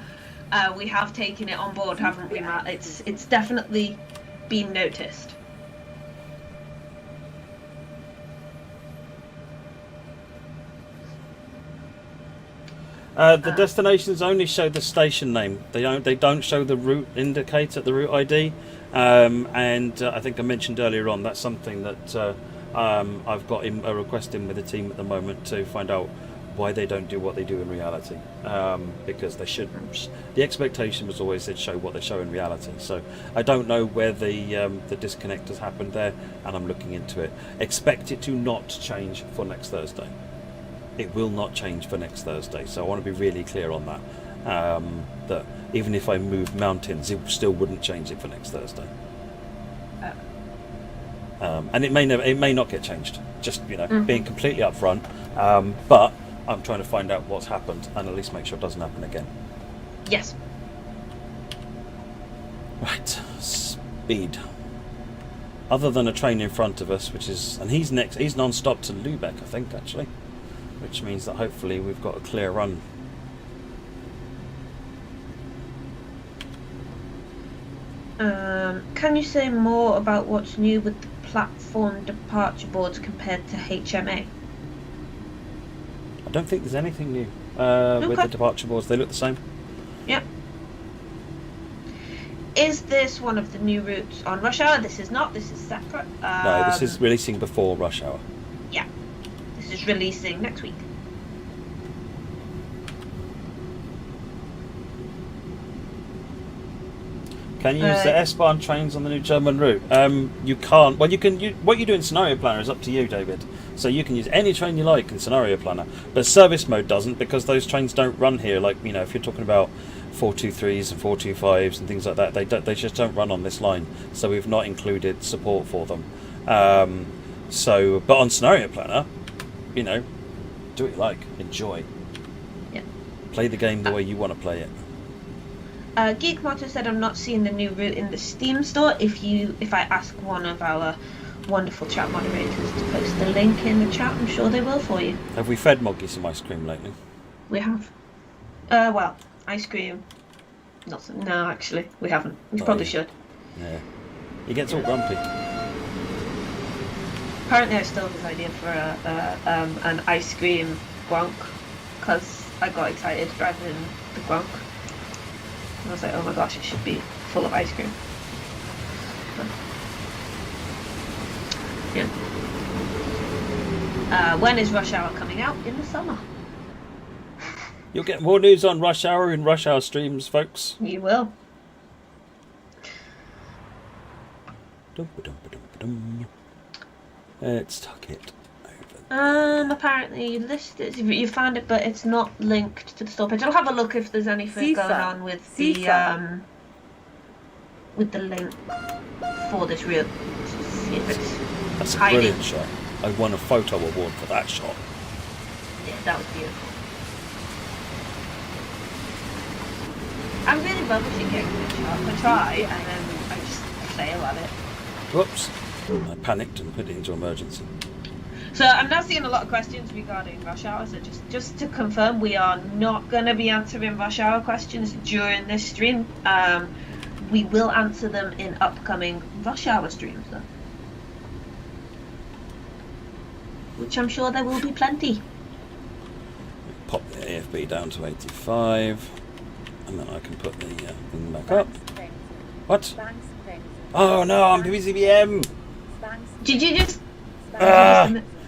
We have taken it on board, haven't we, Matt? It's definitely been noticed. The destinations only show the station name. They don't show the route indicator, the route ID. And I think I mentioned earlier on that's something that I've got a request in with the team at the moment to find out why they don't do what they do in reality, because they should. The expectation was always they'd show what they show in reality. So I don't know where the disconnect has happened there, and I'm looking into it. Expect it to not change for next Thursday. It will not change for next Thursday. So I want to be really clear on that. That even if I moved mountains, it still wouldn't change it for next Thursday. And it may not get changed. Just being completely upfront. But I'm trying to find out what's happened and at least make sure it doesn't happen again. Yes. Right, speed. Other than a train in front of us, and he's non-stop to Lübeck, I think, actually, which means that hopefully we've got a clear run. Can you say more about what's new with the platform departure boards compared to HMA? I don't think there's anything new with the departure boards. They look the same. Yep. Is this one of the new routes on rush hour? This is not. This is separate. No, this is releasing before rush hour. Yeah. This is releasing next week. Can you use the S-Bahn trains on the new German route? You can't. Well, you can. What you do in Scenario Planner is up to you, David. So you can use any train you like in Scenario Planner, but Service Mode doesn't, because those trains don't run here. Like, if you're talking about 423s and 425s and things like that, they just don't run on this line. So we've not included support for them. But on Scenario Planner, do what you like, enjoy. Yeah. Play the game the way you want to play it. Geek Motto said, I'm not seeing the new route in the Steam store. If I ask one of our wonderful chat moderators to post the link in the chat, I'm sure they will for you. Have we fed Moggy some ice cream lately? We have. Ice cream. No, actually, we haven't. We probably should. Yeah. He gets all grumpy. Apparently I stole his idea for an ice cream guonk, because I got excited driving the guonk. I was like, oh my gosh, it should be full of ice cream. Yeah. When is Rush Hour coming out? In the summer. You'll get more news on Rush Hour in Rush Hour streams, folks. You will. Let's tuck it over. Apparently you found it, but it's not linked to the store page. I'll have a look if there's anything going on with the link for this route. See if it's That's a hiding. brilliant shot. I won a photo award for that shot. Yeah, that was beautiful. I'm really rubbish at getting good shots. I try and then I just fail at it. Whoops. I panicked and put it into emergency. So I'm now seeing a lot of questions regarding Rush Hour. So just to confirm, we are not going to be answering Rush Hour questions during this stream. We will answer them in upcoming Rush Hour streams, though. Which I'm sure there will be plenty. Pop the AFB down to 85. And then I can put the thing back up. What? Oh no, I'm PCBM! Did you just...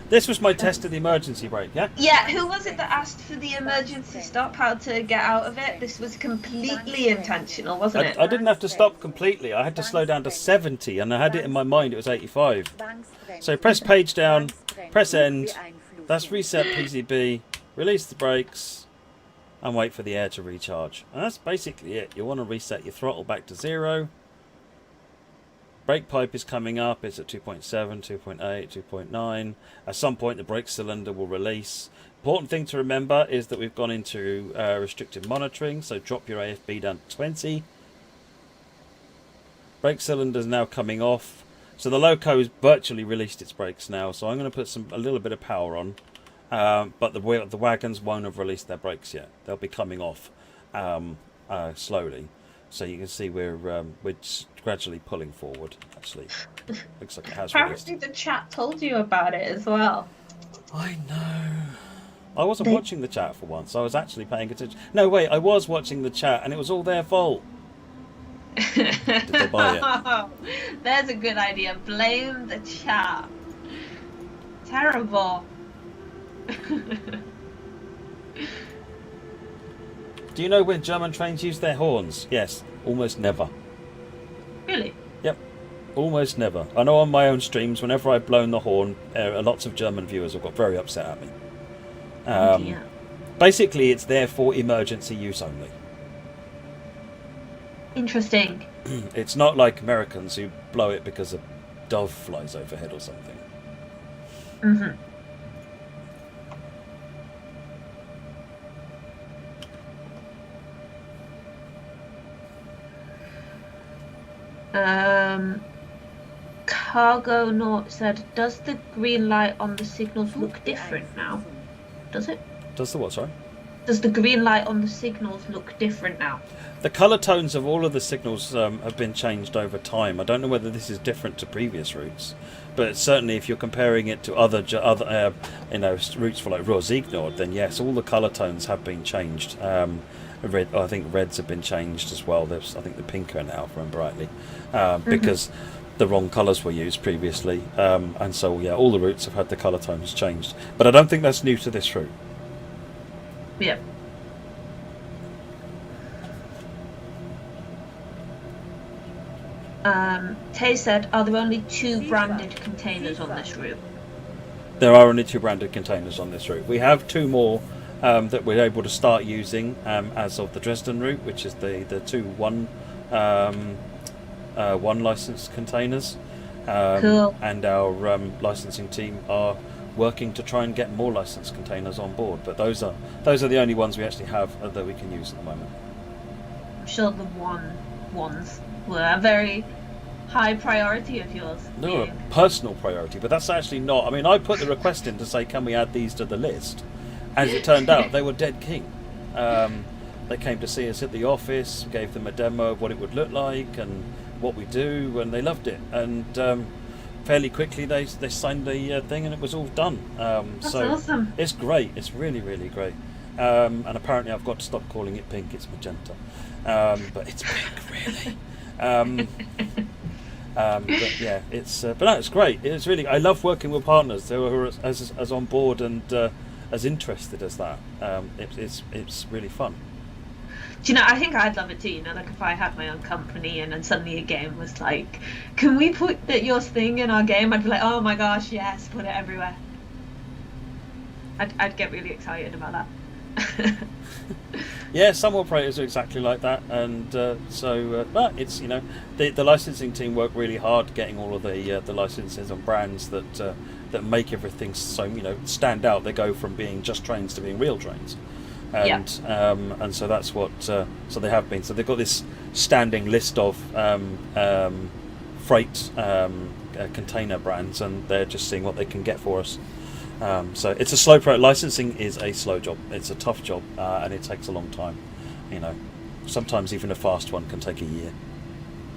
This was my test of the emergency brake, yeah? Yeah, who was it that asked for the emergency stop, how to get out of it? This was completely intentional, wasn't it? I didn't have to stop completely. I had to slow down to 70, and I had it in my mind it was 85. So press page down, press end, that's reset PCB, release the brakes, and wait for the air to recharge. And that's basically it. You want to reset your throttle back to 0. Brake pipe is coming up. It's at 2.7, 2.8, 2.9. At some point the brake cylinder will release. Important thing to remember is that we've gone into restricted monitoring, so drop your AFB down to 20. Brake cylinder is now coming off. So the loco's virtually released its brakes now, so I'm going to put a little bit of power on. But the wagons won't have released their brakes yet. They'll be coming off slowly. So you can see we're gradually pulling forward. Actually, looks like it has released. Apparently the chat told you about it as well. I know. I wasn't watching the chat for once. I was actually paying attention. No, wait, I was watching the chat, and it was all their fault. Did they buy it? There's a good idea. Blame the chat. Terrible. Do you know when German trains use their horns? Yes, almost never. Really? Yep, almost never. I know on my own streams, whenever I've blown the horn, lots of German viewers have got very upset at me. Yeah. Basically, it's there for emergency use only. Interesting. It's not like Americans who blow it because a dove flies overhead or something. Mm-hmm. Cargo Note said, does the green light on the signals look different now? Does it? Does the what, sorry? Does the green light on the signals look different now? The colour tones of all of the signals have been changed over time. I don't know whether this is different to previous routes, but certainly if you're comparing it to other routes for like Rosignord, then yes, all the colour tones have been changed. Red, I think reds have been changed as well. I think the pink are now, if I remember rightly, because the wrong colours were used previously, and so yeah, all the routes have had the colour tones changed. But I don't think that's new to this route. Yeah. Tay said, are there only 2 branded containers on this route? There are only 2 branded containers on this route. We have 2 more that we're able to start using as of the Dresden route, which is the 2 one licensed containers. Cool. And our licensing team are working to try and get more licensed containers on board. But those are the only ones we actually have that we can use at the moment. I'm sure the ones were a very high priority of yours. No, a personal priority, but that's actually not. I mean, I put the request in to say, can we add these to the list? As it turned out, they were dead keen. They came to see us at the office, gave them a demo of what it would look like and what we do, and they loved it. And fairly quickly, they signed the thing, and it was all done. That's so awesome. It's great. It's really, really great. And apparently, I've got to stop calling it pink. It's magenta, but it's pink, really. But yeah, it's but no, it's great. It's really. I love working with partners who are as on board and as interested as that. It's really fun. Do you know, I think I'd love it too, you know, like if I had my own company and then suddenly a game was like, can we put your thing in our game? I'd be like, oh my gosh, yes, put it everywhere. I'd get really excited about that. Yeah, some operators are exactly like that, and but it's, you know, the licensing team work really hard getting all of the licenses and brands that make everything so, you know, stand out. They go from being just trains to being real trains, and so that's what so they have been. So they've got this standing list of freight container brands, and they're just seeing what they can get for us. So it's a slow licensing is a slow job. It's a tough job, and it takes a long time. You know, sometimes even a fast one can take a year.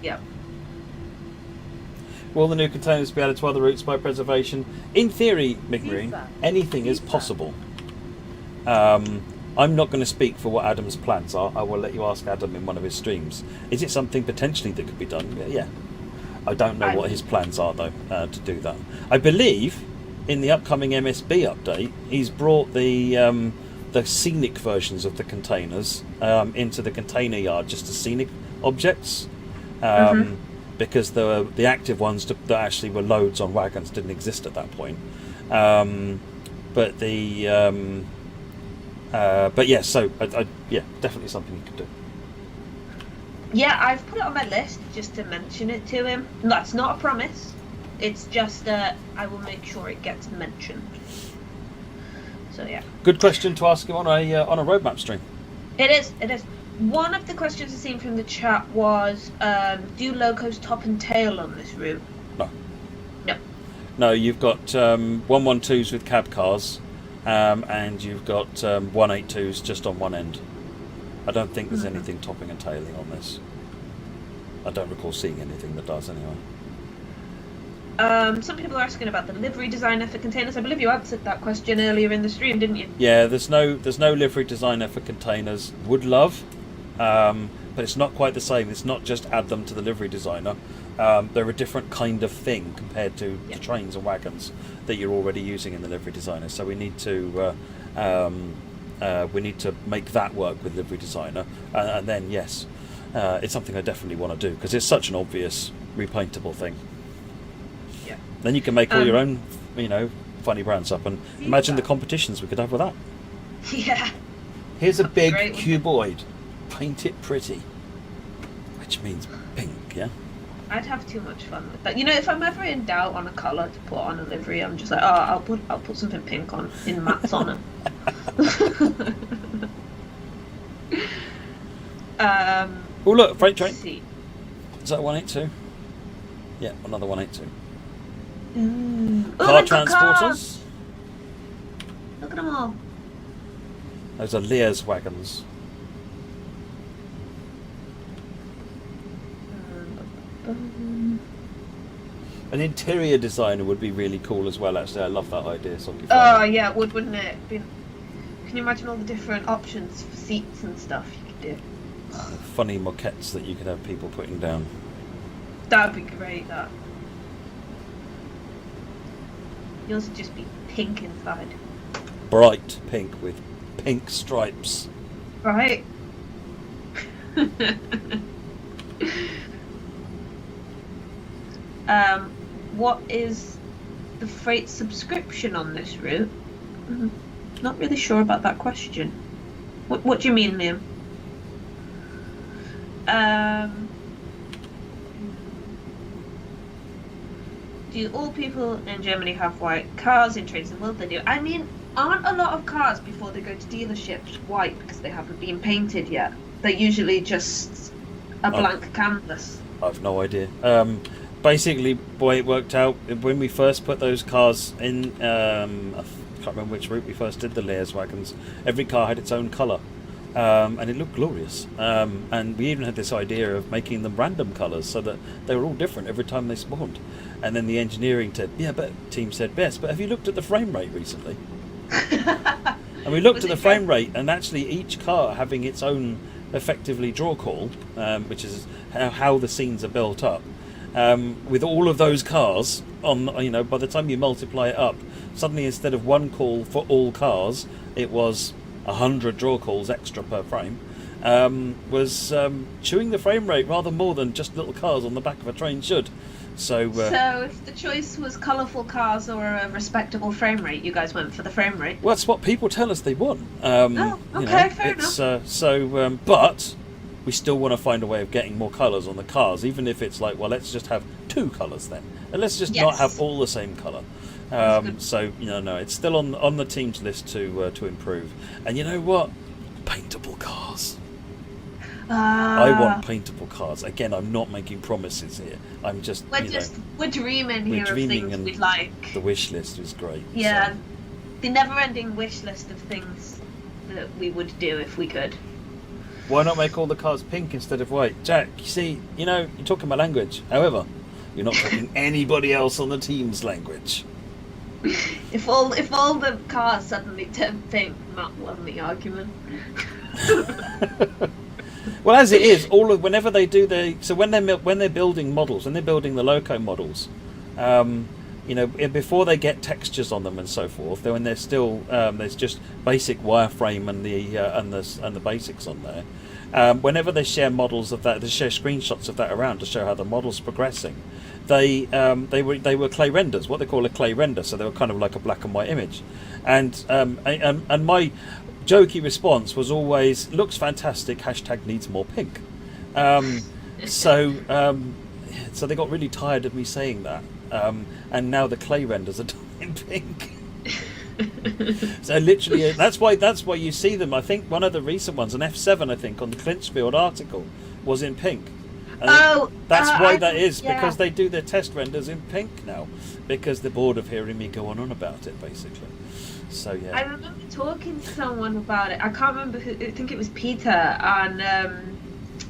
Yeah. Will the new containers be added to other routes by preservation? In theory, Migmarine, anything is possible. I'm not going to speak for what Adam's plans are. I will let you ask Adam in one of his streams. Is it something potentially that could be done? Yeah. I don't know what his plans are though to do that. I believe in the upcoming MSB update, he's brought the scenic versions of the containers into the container yard, just as scenic objects, because the active ones that actually were loads on wagons didn't exist at that point. But yeah, so yeah, definitely something you could do. Yeah, I've put it on my list just to mention it to him. That's not a promise. It's just I will make sure it gets mentioned. So yeah. Good question to ask him on a roadmap stream. It is. One of the questions I've seen from the chat was, do locos top and tail on this route? No, you've got 112s with cab cars, and you've got 182s just on one end. I don't think there's anything topping and tailing on this. I don't recall seeing anything that does anyway. Some people are asking about the livery designer for containers. I believe you answered that question earlier in the stream, didn't you? Yeah, there's no livery designer for containers. Would love, but it's not quite the same. It's not just add them to the livery designer. They're a different kind of thing compared to the trains and wagons that you're already using in the livery designer. So we need to make that work with livery designer, and then yes, it's something I definitely want to do because it's such an obvious repaintable thing. Yeah. Then you can make all your own, funny brands up, and imagine the competitions we could have with that. Yeah. Here's a big cuboid. Paint it pretty, which means pink. Yeah. I'd have too much fun with that. If I'm ever in doubt on a colour to put on a livery, I'm just like, I'll put something pink on in Matt's honour. Oh look, freight train. See. Is that a 182? Yeah, another 182. Car transporters. Cars. Look at them all. Those are Lear's wagons. An interior designer would be really cool as well. Actually, I love that idea. Oh yeah, it would, wouldn't it? Can you imagine all the different options for seats and stuff you could do? Funny moquettes that you could have people putting down. That would be great. That. Yours would just be pink inside. Bright pink with pink stripes. Right. What is the freight subscription on this route? Not really sure about that question. What do you mean, Liam? Do all people in Germany have white cars in trains and will they do? I mean, aren't a lot of cars before they go to dealerships white because they haven't been painted yet? They're usually just a blank canvas. I've no idea. Basically, the way it worked out, when we first put those cars in, I can't remember which route we first did the Lear's wagons, every car had its own colour. And it looked glorious. And we even had this idea of making them random colours so that they were all different every time they spawned. And then the engineering team said, yes, but have you looked at the frame rate recently? And we looked at the frame rate, and actually each car having its own effectively draw call, which is how the scenes are built up. With all of those cars on, by the time you multiply it up, suddenly instead of one call for all cars, it was 100 draw calls extra per frame, was chewing the frame rate rather more than just little cars on the back of a train should. So if the choice was colourful cars or a respectable frame rate, you guys went for the frame rate? Well, that's what people tell us they want. Fair enough. But we still want to find a way of getting more colours on the cars, even if it's like, well, let's just have 2 colours then, and let's just not have all the same colour. So no, it's still on the team's list to improve. And you know what? Paintable cars. I want paintable cars. Again, I'm not making promises here. I'm just we're dreaming here of things we'd like. The wish list is great. Yeah, so. The never-ending wish list of things that we would do if we could. Why not make all the cars pink instead of white? Jack, you see, you're talking my language. However, you're not talking anybody else on the team's language. If all the cars suddenly turn pink, Matt won the argument. Well, as it is, whenever they do when they're building models, when they're building the loco models, before they get textures on them and so forth, when they're still there's just basic wireframe and the basics on there. Whenever they share models of that, they share screenshots of that around to show how the model's progressing. They were clay renders, what they call a clay render, so they were kind of like a black and white image, and my jokey response was always, looks fantastic, #needs more pink. So they got really tired of me saying that, and now the clay renders are done in pink. So literally, that's why you see them. I think one of the recent ones, an F7, I think, on the Clinchfield article, was in pink. That's why that is, because they do their test renders in pink now, because they're bored of hearing me go on about it, basically. So yeah. I remember talking to someone about it. I can't remember who. I think it was Peter, and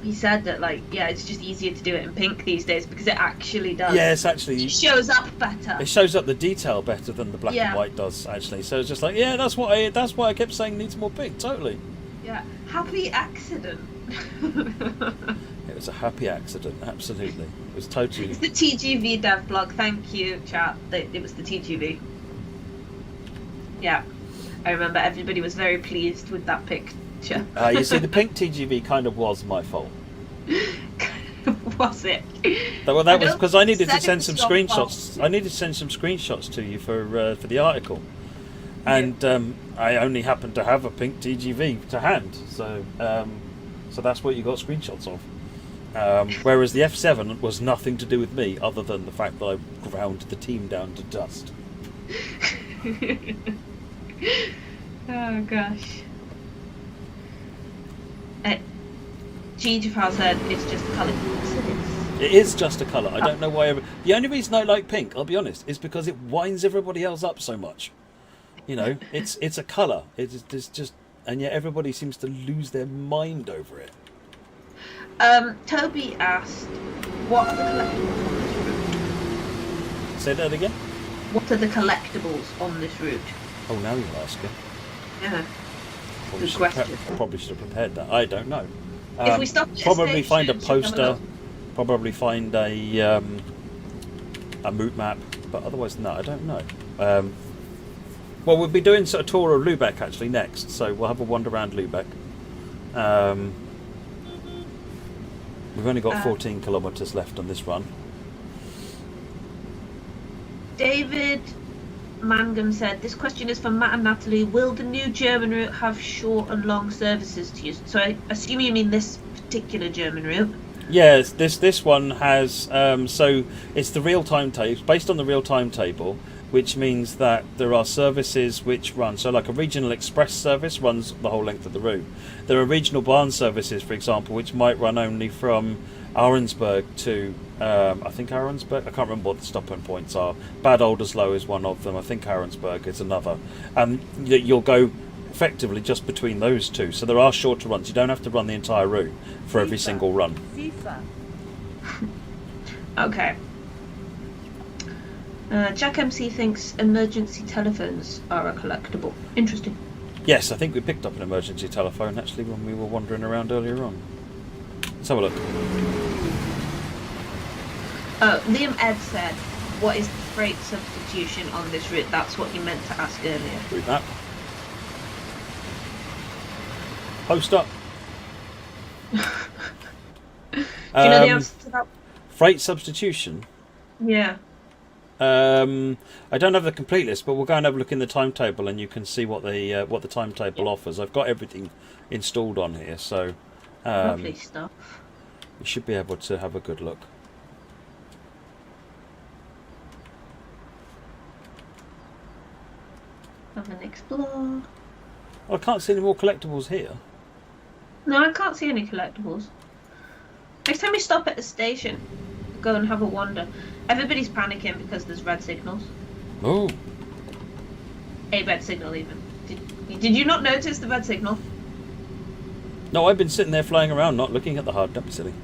he said that, like, yeah, it's just easier to do it in pink these days because it actually does. Yeah, it's actually... It shows up better. It shows up the detail better than the black and white does, actually. So it's just like, yeah, that's why I kept saying needs more pink, totally. Yeah. Happy accident. It was a happy accident, absolutely. It was totally... It's the TGV dev blog, thank you, chat. It was the TGV. Yeah. I remember everybody was very pleased with that picture. You see, the pink TGV kind of was my fault. Was it? Well, that was because I needed to send some screenshots. I needed to send some screenshots to you for the article, and I only happened to have a pink TGV to hand, so that's what you got screenshots of. Whereas the F7 was nothing to do with me, other than the fact that I ground the team down to dust. Oh gosh. Gigafal said it's just a colour. It is just a colour. I don't know why. The only reason I like pink, I'll be honest, is because it winds everybody else up so much. You know, it's a colour. It's just, and yet everybody seems to lose their mind over it. Toby asked, "What are the collectibles on this route?" Say that again. What are the collectibles on this route? Oh, now you're asking. Yeah. Probably should have prepared that. I don't know. If we stop at probably station, find a poster. Probably find a route map. But otherwise, no, I don't know. Well, we'll be doing sort of tour of Lübeck actually next, so we'll have a wander around Lübeck. We've only got 14 kilometres left on this run. David Mangum said, "This question is for Matt and Natalie. Will the new German route have short and long services to use?" So I assume you mean this particular German route. Yes, this one has. So it's the real timetable. It's based on the real timetable, which means that there are services which run. So like a regional express service runs the whole length of the route. There are regional Bahn services, for example, which might run only from Ahrensburg to I think Ahrensburg. I can't remember what the stopping points are. Bad Oldesloe is one of them. I think Ahrensburg is another. You'll go effectively just between those two. So there are shorter runs. You don't have to run the entire route for every single run. Okay. Jack MC thinks emergency telephones are a collectible. Interesting. Yes, I think we picked up an emergency telephone actually when we were wandering around earlier on. Let's have a look. Liam Ed said, "What is the freight substitution on this route?" That's what he meant to ask earlier. Route map. Post up. Do you know the answer to that? Freight substitution? Yeah. I don't have the complete list, but we'll go and have a look in the timetable, and you can see what the timetable offers. I've got everything installed on here, so Lovely stuff. You should be able to have a good look. Have an explore. I can't see any more collectibles here. No, I can't see any collectibles. Next time we stop at a station, go and have a wander. Everybody's panicking because there's red signals. Oh. A red signal even. Did you not notice the red signal? No, I've been sitting there flying around not looking at the HUD. Don't be silly.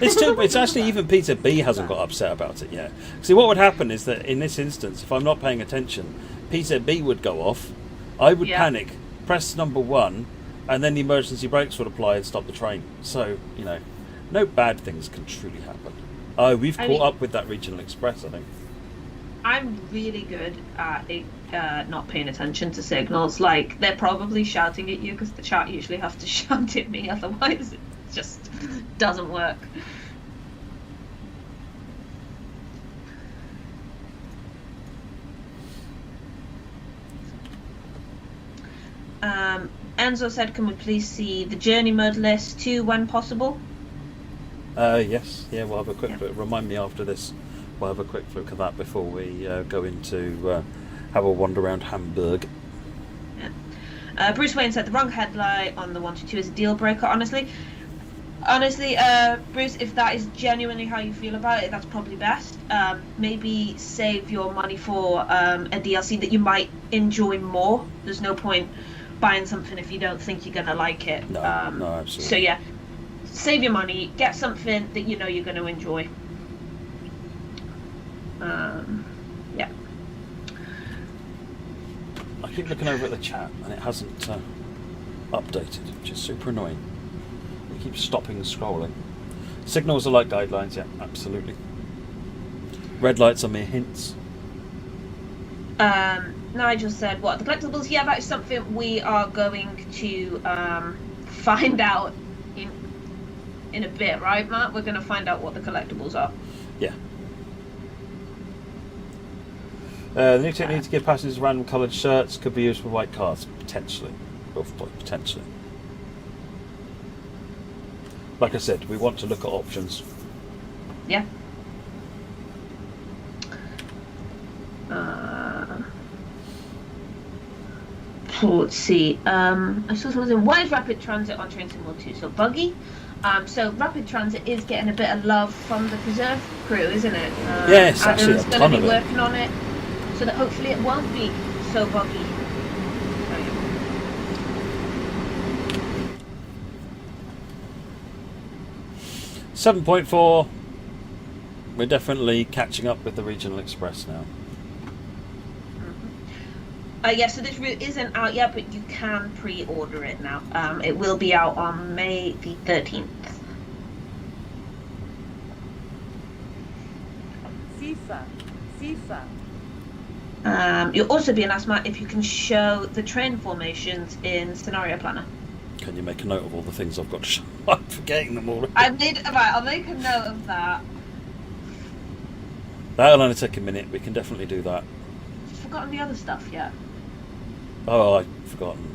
It's actually even Peter B hasn't got upset about it yet. See, what would happen is that in this instance, if I'm not paying attention, Peter B would go off, I would panic, press number 1, and then the emergency brakes would apply and stop the train. So, you know, no bad things can truly happen. Oh, we've caught up with that regional express, I think. I'm really good at not paying attention to signals. Like, they're probably shouting at you because the chat usually have to shout at me, otherwise it just doesn't work. Enzo said, "Can we please see the journey mode list too when possible?" Yes, yeah, we'll have a quick look. Remind me after this. We'll have a quick look at that before we go into have a wander around Hamburg. Yeah. Bruce Wayne said the wrong headlight on the 122 is a deal breaker. Honestly, Bruce, if that is genuinely how you feel about it, that's probably best. Maybe save your money for a DLC that you might enjoy more. There's no point buying something if you don't think you're gonna like it. No, absolutely. So yeah, save your money, get something that you know you're going to enjoy. Yeah. I keep looking over at the chat and it hasn't updated, which is super annoying. It keeps stopping scrolling. Signals are like guidelines, yeah, absolutely. Red lights are mere hints. Nigel said, what, the collectibles? Yeah, that is something we are going to find out in a bit, right, Matt? We're going to find out what the collectibles are. Yeah. The new technique to give passengers random coloured shirts could be used for white cars, potentially. Potentially. Like I said, we want to look at options. Yeah. Let's see. I saw something. Why is rapid transit on Train Sim 2 so buggy? So rapid transit is getting a bit of love from the preserve crew, isn't it? Yes, actually, Adam's going to be working on it, so that hopefully it won't be so buggy. 7.4. We're definitely catching up with the Regional Express now. Yeah, so this route isn't out yet, but you can pre-order it now. It will be out on May the 13th. You'll also be asked, Matt, if you can show the train formations in Scenario Planner. Can you make a note of all the things I've got to show? I'm forgetting them already. I'll make a note of that. That'll only take a minute. We can definitely do that. You've forgotten the other stuff yet? Oh, I've forgotten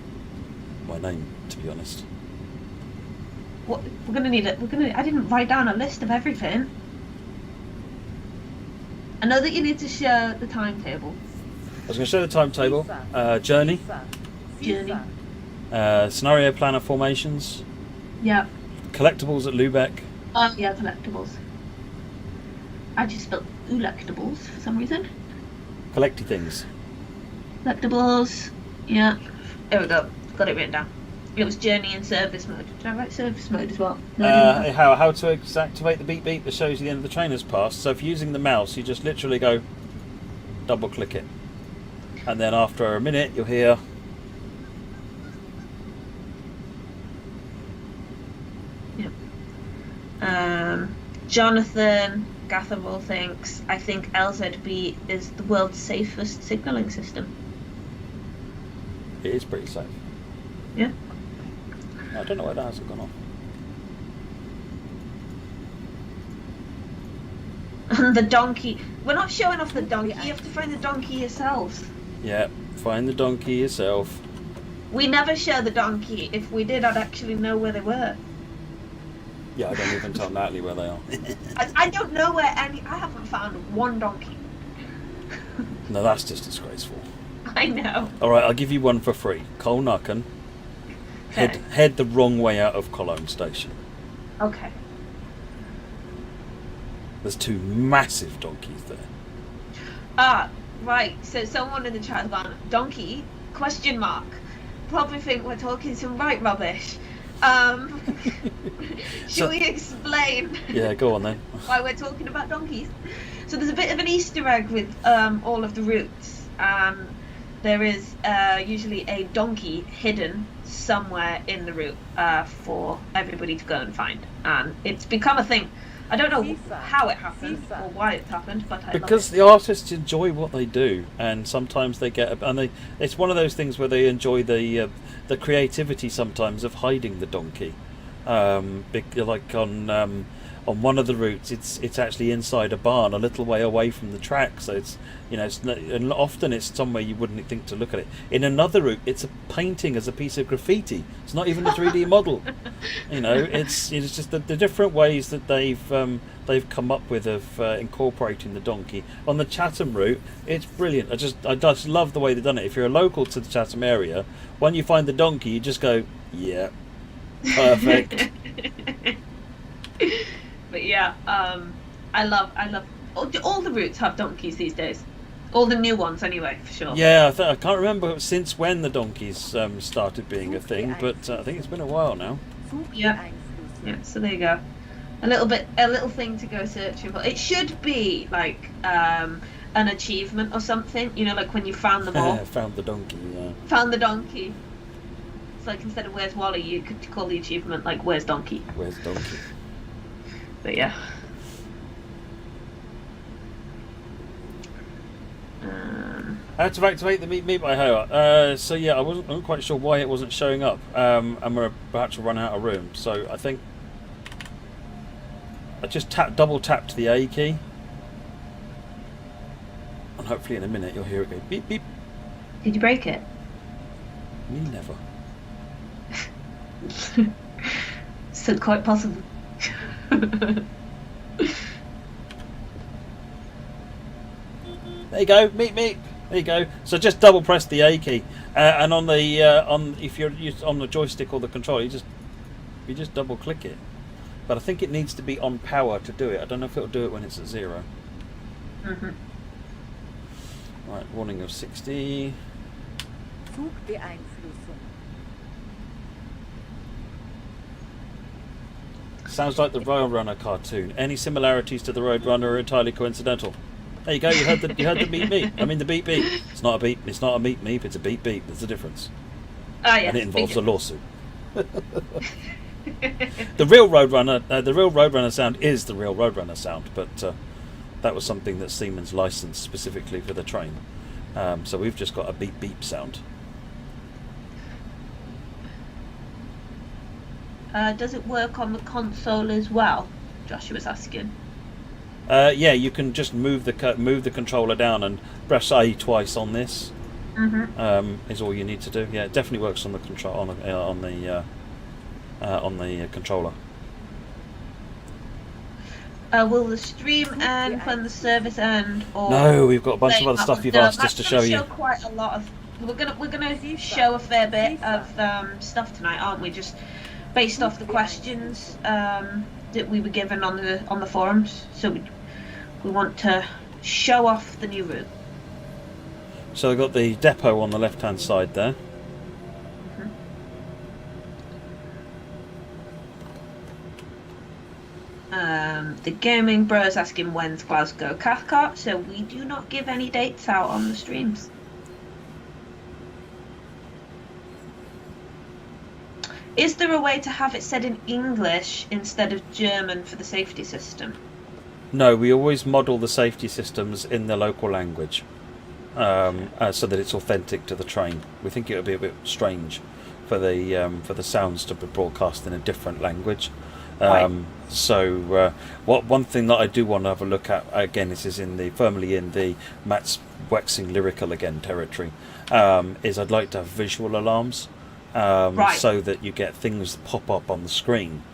my name, to be honest. What we're gonna need it. I didn't write down a list of everything. I know that you need to show the timetable. I was going to show the timetable. Journey. Scenario planner formations. Yeah. Collectibles at Lübeck. Oh yeah, collectibles. I just spelled electables for some reason. Collecty things. Collectibles. Yeah. There we go. Got it written down. It was journey and service mode. Did I write service mode as well? No, how to activate the beep beep that shows you the end of the train has passed. So if you're using the mouse, you just literally go double click it. And then after a minute you'll hear Jonathan Gatherwell thinks, I think LZB is the world's safest signalling system. it is pretty safe. Yeah. I don't know why that hasn't gone off. The donkey. We're not showing off the donkey. You have to find the donkey yourselves. Yeah, find the donkey yourself. We never show the donkey. If we did, I'd actually know where they were. Yeah, I don't even tell Natalie where they are. I don't know where any. I haven't found one donkey. No, that's just disgraceful. I know. Alright, I'll give you one for free. Kolnacken. Okay. Head the wrong way out of Cologne station. Okay. There's two massive donkeys there. Ah, right. So someone in the chat has gone, donkey? Question mark. Probably think we're talking some right rubbish. Should we explain? Yeah, go on then. Why we're talking about donkeys? So there's a bit of an Easter egg with all of the routes. There is usually a donkey hidden somewhere in the route for everybody to go and find, and it's become a thing. I don't know how it happened or why it happened, but because the artists enjoy what they do, and sometimes they get, it's one of those things where they enjoy the creativity sometimes of hiding the donkey. Like on one of the routes, it's actually inside a barn, a little way away from the track. So it's and often it's somewhere you wouldn't think to look at it. In another route, it's a painting as a piece of graffiti. It's not even a 3D model. It's just the different ways that they've come up with of incorporating the donkey. On the Chatham route, it's brilliant. I just love the way they've done it. If you're a local to the Chatham area, when you find the donkey, you just go, yeah, perfect. But yeah, I love all the routes have donkeys these days. All the new ones, anyway, for sure. Yeah, I can't remember since when the donkeys started being a thing, but I think it's been a while now. Yeah. Yeah, so there you go. A little thing to go searching for. It should be like an achievement or something, you know, like when you found the ball. Found the donkey, yeah. Found the donkey. It's like instead of where's Wally, you could call the achievement like where's Donkey. Where's Donkey? But yeah. How to activate the Meet by Hoa. So yeah, I wasn't quite sure why it wasn't showing up, and we're about to run out of room. So I think I just double tapped the A key, and hopefully in a minute you'll hear it go beep beep. Did you break it? Me never. Still quite possible. There you go, meet. There you go. So just double press the A key, and on the if you're on the joystick or the controller, you just double click it. But I think it needs to be on power to do it. I don't know if it'll do it when it's at 0. Mm-hmm. Right, warning of 60. Zugbeeinflussung. Sounds like the Roadrunner cartoon. Any similarities to the Roadrunner are entirely coincidental. There you go. You heard the beep. I mean the beep. It's not a beep. It's not a meep. It's a beep. There's a difference. Ah, yes, and it involves a lawsuit. The real Roadrunner sound is the real Roadrunner sound, but that was something that Siemens licensed specifically for the train. So we've just got a beep sound. Does it work on the console as well? Joshua was asking. Yeah, you can just move the controller down and press A twice on this. Mm-hmm. Is all you need to do. Yeah, it definitely works on the control on the controller. Will the stream end when the service end? Or No, we've got a bunch of other stuff you've asked us to show you. Quite a lot of. We're gonna show a fair bit of stuff tonight, aren't we? Just based off the questions that we were given on the forums. So we want to show off the new route. So we've got the depot on the left-hand side there. The Gaming Bro is asking when's Glasgow Cathcart, so we do not give any dates out on the streams. Is there a way to have it said in English instead of German for the safety system? No, we always model the safety systems in the local language, so that it's authentic to the train. We think it would be a bit strange for the sounds to be broadcast in a different language. Right. So one thing that I do want to have a look at again, this is firmly in the Matt's waxing lyrical again territory, is I'd like to have visual alarms, Right. so that you get things that pop up on the screen.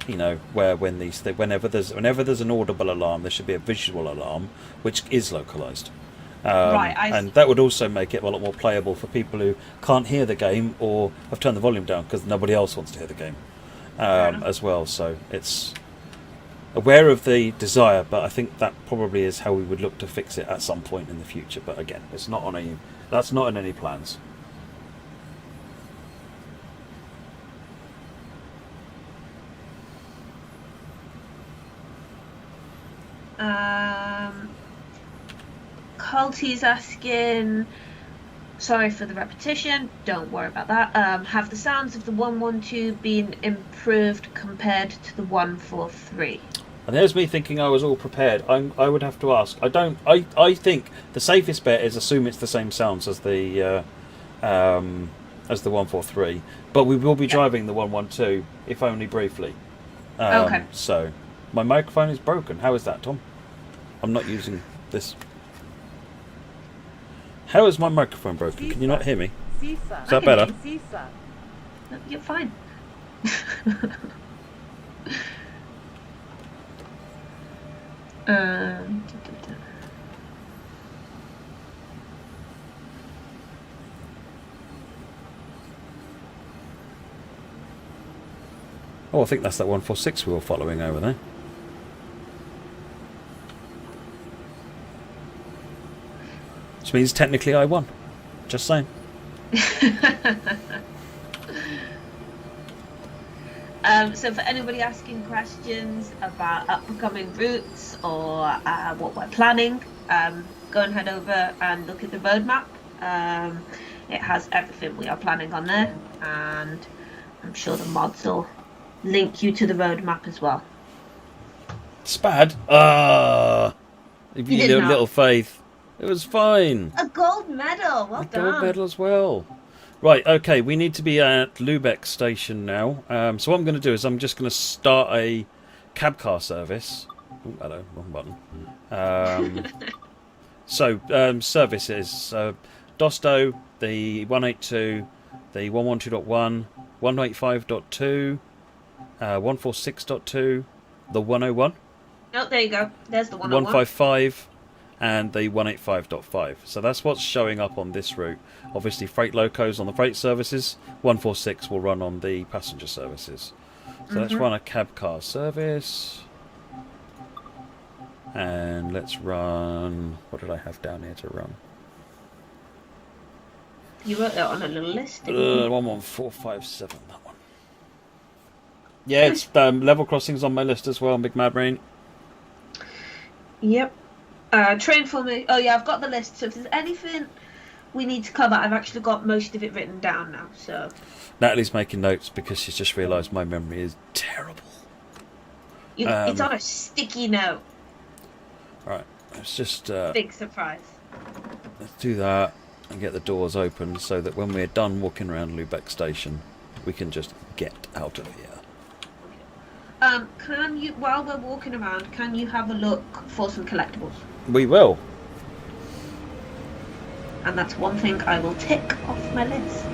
You know, whenever there's an audible alarm, there should be a visual alarm which is localized. Right, and that would also make it a lot more playable for people who can't hear the game or have turned the volume down because nobody else wants to hear the game. As well, so it's aware of the desire, but I think that probably is how we would look to fix it at some point in the future. But again, that's not in any plans. Colty's asking, sorry for the repetition, don't worry about that. Have the sounds of the 112 been improved compared to the 143? And there's me thinking I was all prepared. I would have to ask. I think the safest bet is assume it's the same sounds as the 143, but we will be driving the 112, if only briefly. Okay. So my microphone is broken. How is that, Tom? I'm not using this. How is my microphone broken? Can you not hear me? Is that better? No, you're fine. Oh, I think that's that 146 we were following over there. Which means technically I won. Just saying. So for anybody asking questions about upcoming routes or what we're planning, go and head over and look at the roadmap. It has everything we are planning on there, and I'm sure the mods will link you to the roadmap as well. Spad? If you did not. little faith. It was fine. A gold medal, well done. Gold medal as well. Right, okay, we need to be at Lübeck station now. So what I'm going to do is I'm just going to start a cab car service. Ooh, hello, wrong button. Services. Dosto, the 182, the 112.1, 185.2, 146.2, the 101. Oh, there you go. There's the 101. 155 and the 185.5. So that's what's showing up on this route. Obviously, freight locos on the freight services. 146 will run on the passenger services. So let's run a cab car service. And let's run... What did I have down here to run? You wrote that on a little list, didn't you? 11457, that one. Yeah, it's level crossings on my list as well, Big Mad Marine. Yep. Train formation. Oh yeah, I've got the list. So if there's anything we need to cover, I've actually got most of it written down now. So Natalie's making notes because she's just realised my memory is terrible. It's on a sticky note. Right, let's just Big surprise. let's do that and get the doors open so that when we're done walking around Lübeck station, we can just get out of here. Can you, while we're walking around, can you have a look for some collectibles? We will. And that's one thing I will tick off my list.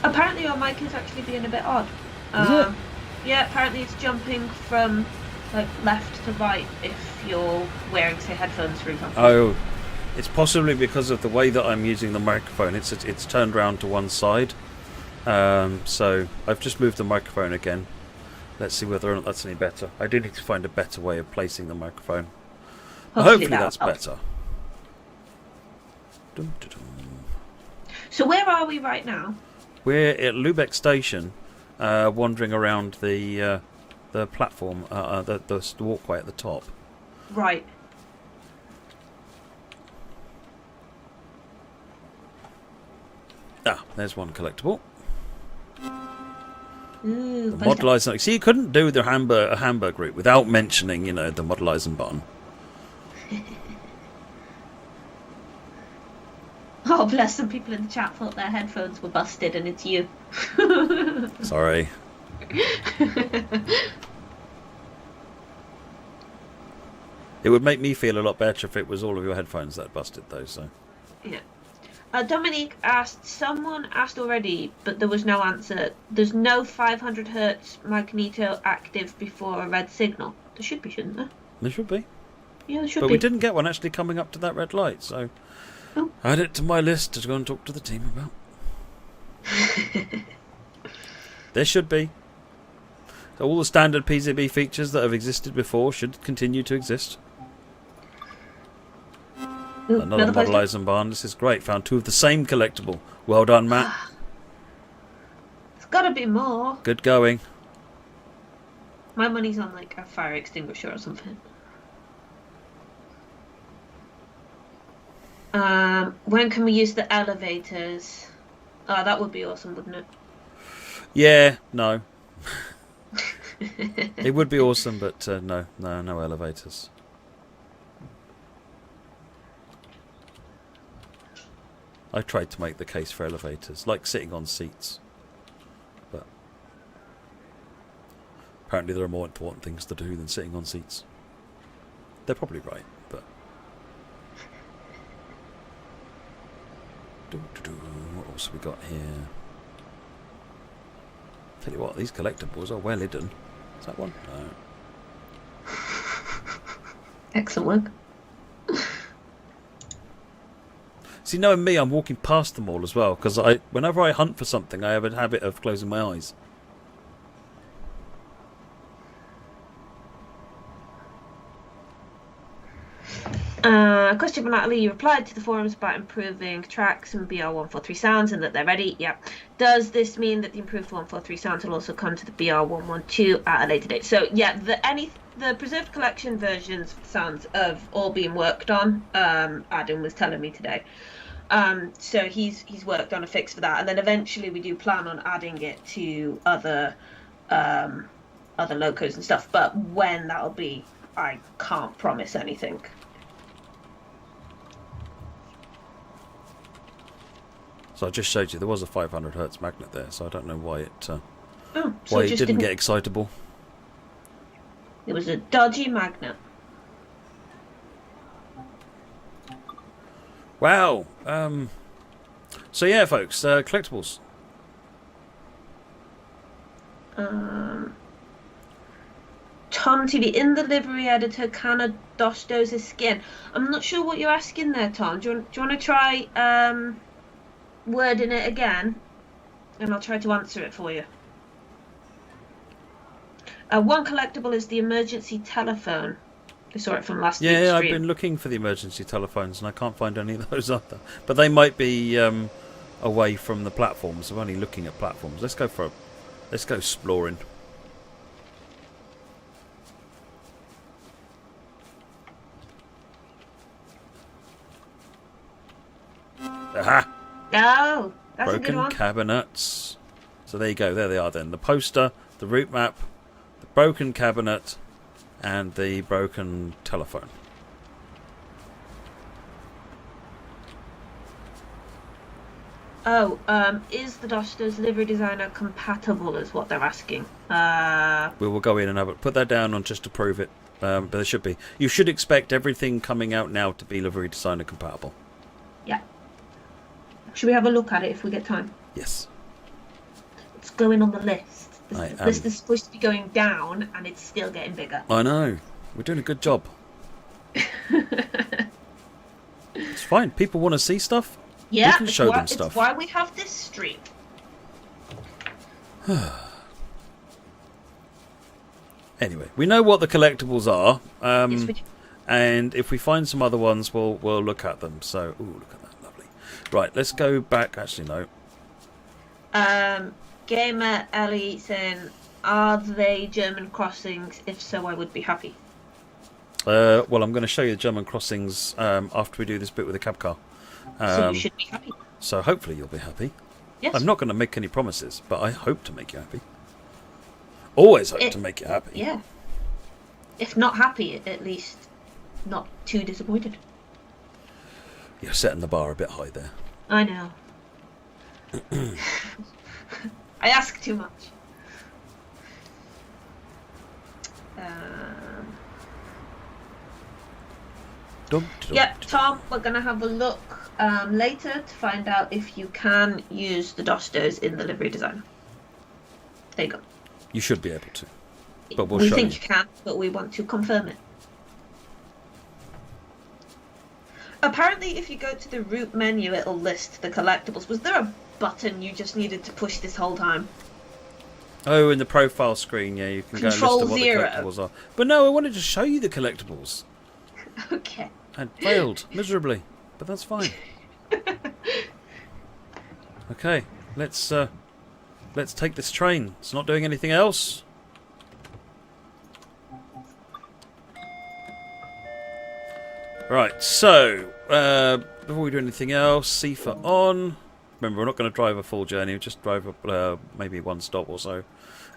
Apparently your mic is actually being a bit odd. Is it? Yeah, apparently it's jumping from like left to right if you're wearing, say, headphones, for example. Oh, it's possibly because of the way that I'm using the microphone. It's turned round to one side. So I've just moved the microphone again. Let's see whether or not that's any better. I do need to find a better way of placing the microphone. Hopefully that's better. Dum, dum, dum. So where are we right now? We're at Lübeck station, wandering around the platform, the walkway at the top. Right. Ah, there's one collectible. Ooh, The modelizer. See, you couldn't do the Hamburg route without mentioning, the modelizing button. Oh, bless, some people in the chat thought their headphones were busted and it's you. Sorry. It would make me feel a lot better if it was all of your headphones that busted, though. So. Yeah. Dominique asked, someone asked already, but there was no answer. There's no 500 hertz magneto active before a red signal. There should be, shouldn't there? There should be. Yeah, there should be. But we didn't get one actually coming up to that red light, so add it to my list to go and talk to the team about. There should be. So all the standard PCB features that have existed before should continue to exist. Ooh, Another modelizer barn. This is great. Found two of the same collectible. Well done, Matt. There's got to be more. Good going. My money's on like a fire extinguisher or something. When can we use the elevators? Oh, that would be awesome, wouldn't it? Yeah, no. It would be awesome, but no elevators. I tried to make the case for elevators, like sitting on seats. But apparently there are more important things to do than sitting on seats. They're probably right, but... What else have we got here? Tell you what, these collectibles are well hidden. Is that one? No. Excellent work. See, knowing me, I'm walking past them all as well, because whenever I hunt for something, I have a habit of closing my eyes. Question from Natalie. You replied to the forums about improving tracks and BR143 sounds and that they're ready. Yeah. Does this mean that the improved 143 sounds will also come to the BR112 at a later date? So yeah, the preserved collection versions of sounds have all been worked on. Adam was telling me today. So he's worked on a fix for that, and then eventually we do plan on adding it to other locos and stuff. But when that'll be, I can't promise anything. So I just showed you there was a 500 hertz magnet there, so I don't know why it it didn't get excitable. It was a dodgy magnet. Wow. So yeah, folks, collectibles. Tom TV in the livery editor, can a Dostos his skin? I'm not sure what you're asking there, Tom. Do you want to try wording it again, and I'll try to answer it for you. One collectible is the emergency telephone. I saw it from last week's stream. I've been looking for the emergency telephones and I can't find any of those either. But they might be away from the platforms. I'm only looking at platforms. Let's go exploring. Aha! Oh, that's a good Broken one. cabinets. So there you go. There they are then. The poster, the route map, the broken cabinet, and the broken telephone. Oh, is the Dostos livery designer compatible is what they're asking. We will go in and have it. Put that down on just to prove it. But there should be. You should expect everything coming out now to be livery designer compatible. Yeah. Should we have a look at it if we get time? Yes. It's going on the list. The list is supposed to be going down and it's still getting bigger. I know. We're doing a good job. It's fine. People want to see stuff. Yeah, we can show them stuff. It's why we have this stream. Anyway, we know what the collectibles are. Yes, we do. And if we find some other ones, we'll look at them. So, ooh, look at that. Lovely. Right, let's go back. Actually, no. Gamer Ellie saying, are they German crossings? If so, I would be happy. Well, I'm going to show you the German crossings after we do this bit with the cab car. So you should be happy. So hopefully you'll be happy. Yes. I'm not going to make any promises, but I hope to make you happy. Always hope to make you happy. Yeah. If not happy, at least not too disappointed. You're setting the bar a bit high there. I know. I ask too much. Yeah, Tom, we're going to have a look later to find out if you can use the Dostos in the livery design. There you go. You should be able to. But we think you can, but we want to confirm it. Apparently, if you go to the route menu, it'll list the collectibles. Was there a button you just needed to push this whole time? Oh, in the profile screen, yeah, you can Control go and list what the collectibles are. But no, I wanted to show you the collectibles. Okay. And failed miserably, but that's fine. Okay, let's take this train. It's not doing anything else. Right, so before we do anything else, CIFA on. Remember, we're not going to drive a full journey. We'll just drive maybe one stop or so.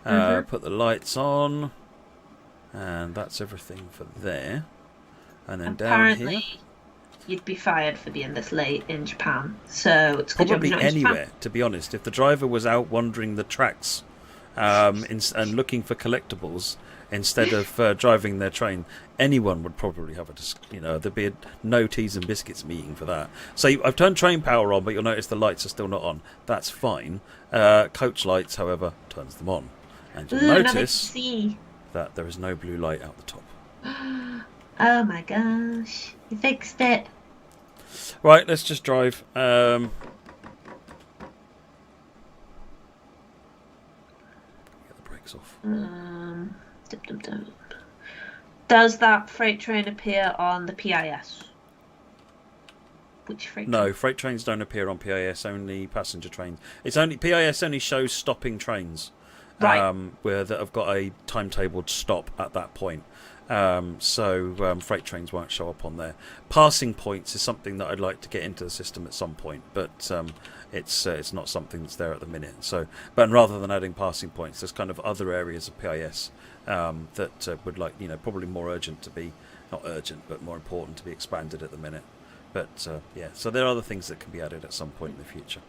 Put the lights on, and that's everything for there. And then apparently, down here, you'd be fired for being this late in Japan. So it's good probably job you're not anywhere, to be honest. If the driver was out wandering the tracks and looking for collectibles instead of driving their train, anyone would probably have there'd be no teas and biscuits meeting for that. So I've turned train power on, but you'll notice the lights are still not on. That's fine. Coach lights, however, turns them on, and you'll notice that there is no blue light out the top. Oh my gosh, you fixed it. Right, let's just drive. Get the brakes off. Does that freight train appear on the PIS? Which freight No, train? freight trains don't appear on PIS. Only passenger trains. It's only PIS only shows stopping trains, Right. where that have got a timetabled stop at that point. Freight trains won't show up on there. Passing points is something that I'd like to get into the system at some point, but it's not something that's there at the minute. So, but rather than adding passing points, there's kind of other areas of PIS that would like, probably more urgent to be, not urgent, but more important to be expanded at the minute. But yeah, so there are other things that can be added at some point in the future.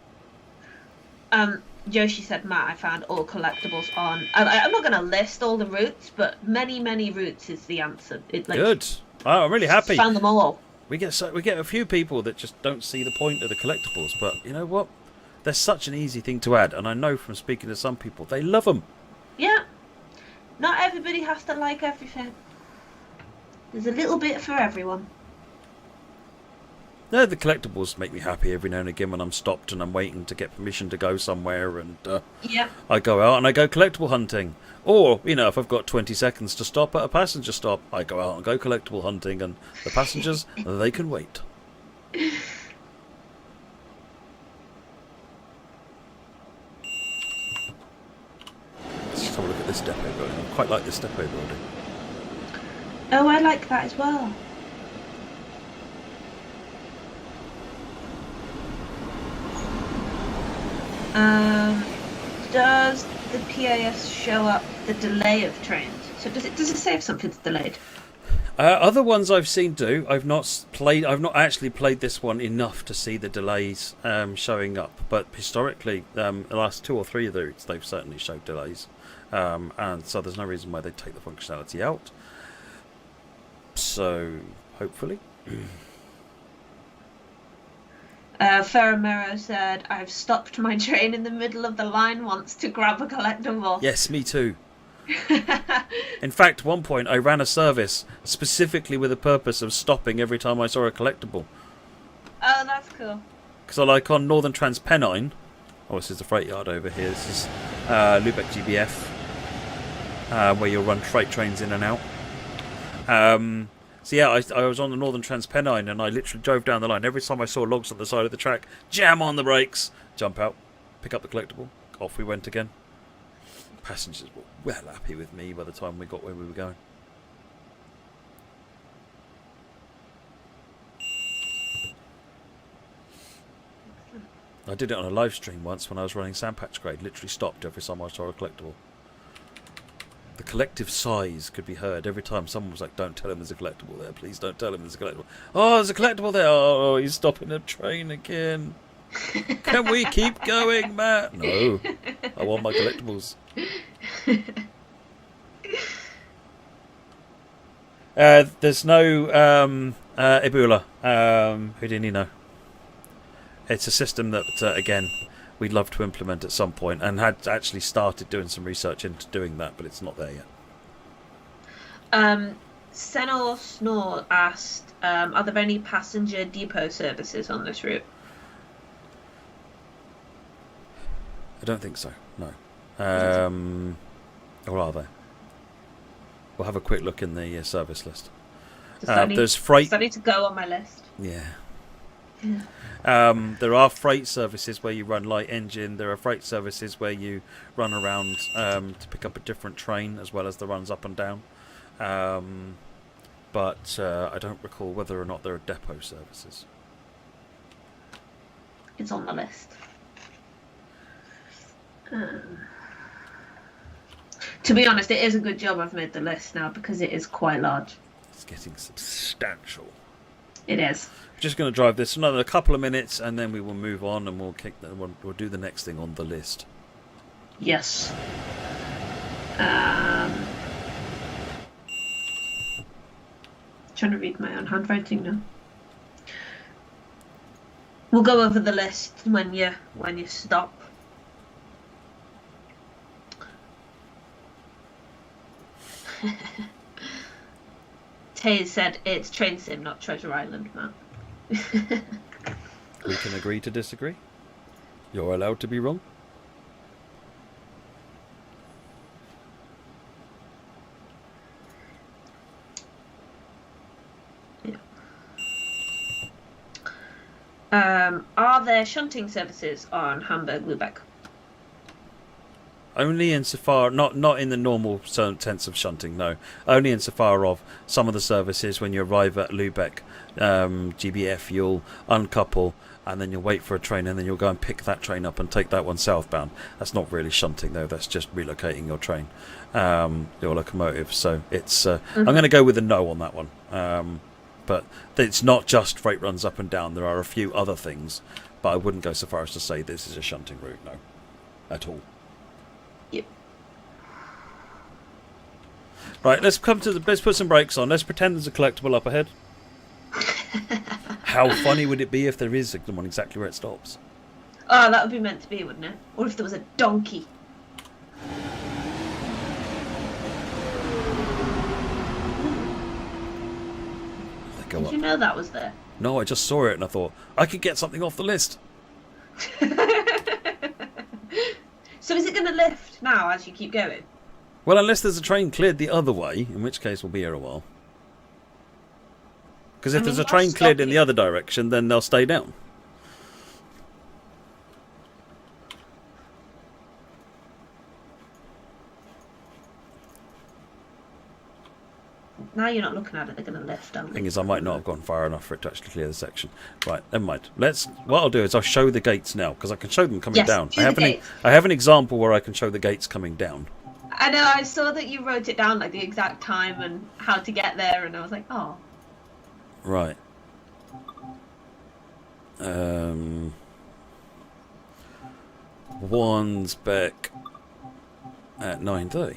Yoshi said, Matt, I found all collectibles on. I'm not going to list all the routes, but many routes is the answer. Good. Oh, I'm really happy. Found them all. We get a few people that just don't see the point of the collectibles, but you know what? They're such an easy thing to add, and I know from speaking to some people, they love them. Yeah. Not everybody has to like everything. There's a little bit for everyone. No, the collectibles make me happy every now and again when I'm stopped and I'm waiting to get permission to go somewhere, and Yeah. I go out and I go collectible hunting. Or, if I've got 20 seconds to stop at a passenger stop, I go out and go collectible hunting, and the passengers, they can wait. Let's just have a look at this depot building. I quite like this depot building. Oh, I like that as well. Does the PIS show up the delay of trains? So does it say if something's delayed? Other ones I've seen do. I've not actually played this one enough to see the delays showing up. But historically, the last 2 or 3 of the routes, they've certainly showed delays, and so there's no reason why they'd take the functionality out. So hopefully. Ferramero said, I've stopped my train in the middle of the line once to grab a collectible. Yes, me too. In fact, one point I ran a service specifically with the purpose of stopping every time I saw a collectible. Oh, that's cool. Because I like on Northern Transpennine. Oh, this is the freight yard over here. This is Lübeck GBF, where you'll run freight trains in and out. So yeah, I was on the Northern Transpennine and I literally drove down the line. Every time I saw logs on the side of the track, jam on the brakes, jump out, pick up the collectible, off we went again. Passengers were well happy with me by the time we got where we were going. I did it on a live stream once when I was running Sandpatch Grade. Literally stopped every time I saw a collectible. The collective sighs could be heard every time someone was like, don't tell him there's a collectible there. Please don't tell him there's a collectible. Oh, there's a collectible there. Oh, he's stopping a train again. Can we keep going, Matt? No. I want my collectibles. There's no Ebola. Who didn't you know? It's a system that, again, we'd love to implement at some point, and had actually started doing some research into doing that, but it's not there yet. Senor Snore asked, are there any passenger depot services on this route? I don't think so, no. Or are there? We'll have a quick look in the service list. There's freight. Does that need to go on my list? Yeah. There are freight services where you run light engine. There are freight services where you run around to pick up a different train, as well as the runs up and down. But I don't recall whether or not there are depot services. It's on the list. To be honest, it is a good job I've made the list now, because it is quite large. It's getting substantial. It is. Just going to drive this another couple of minutes, and then we will move on, and we'll do the next thing on the list. Yes. Trying to read my own handwriting now. We'll go over the list when you stop. Taze said it's Train Sim, not Treasure Island, Matt. We can agree to disagree. You're allowed to be wrong. Yeah. Are there shunting services on Hamburg Lübeck? Only insofar, not in the normal sense of shunting, no. Only insofar of some of the services when you arrive at Lübeck, GBF, you'll uncouple and then you'll wait for a train and then you'll go and pick that train up and take that one southbound. That's not really shunting though, that's just relocating your train, your locomotive. So it's, I'm going to go with a no on that one. But it's not just freight runs up and down, there are a few other things, but I wouldn't go so far as to say this is a shunting route, no, at all. Yep. Right, let's put some brakes on. Let's pretend there's a collectible up ahead. How funny would it be if there is one exactly where it stops? Oh, that would be meant to be, wouldn't it? Or if there was a donkey. Did you know that was there? No, I just saw it and I thought, I could get something off the list. So is it going to lift now as you keep going? Well, unless there's a train cleared the other way, in which case we'll be here a while. Because if there's a train cleared in the other direction, then they'll stay down. Now you're not looking at it, they're going to lift, aren't they? Thing is, I might not have gone far enough for it to actually clear the section. Right, never mind. What I'll do is I'll show the gates now, because I can show them coming down. I have an example where I can show the gates coming down. I know, I saw that you wrote it down, like the exact time and how to get there, and I was like, oh. Right. One's back at 9:30.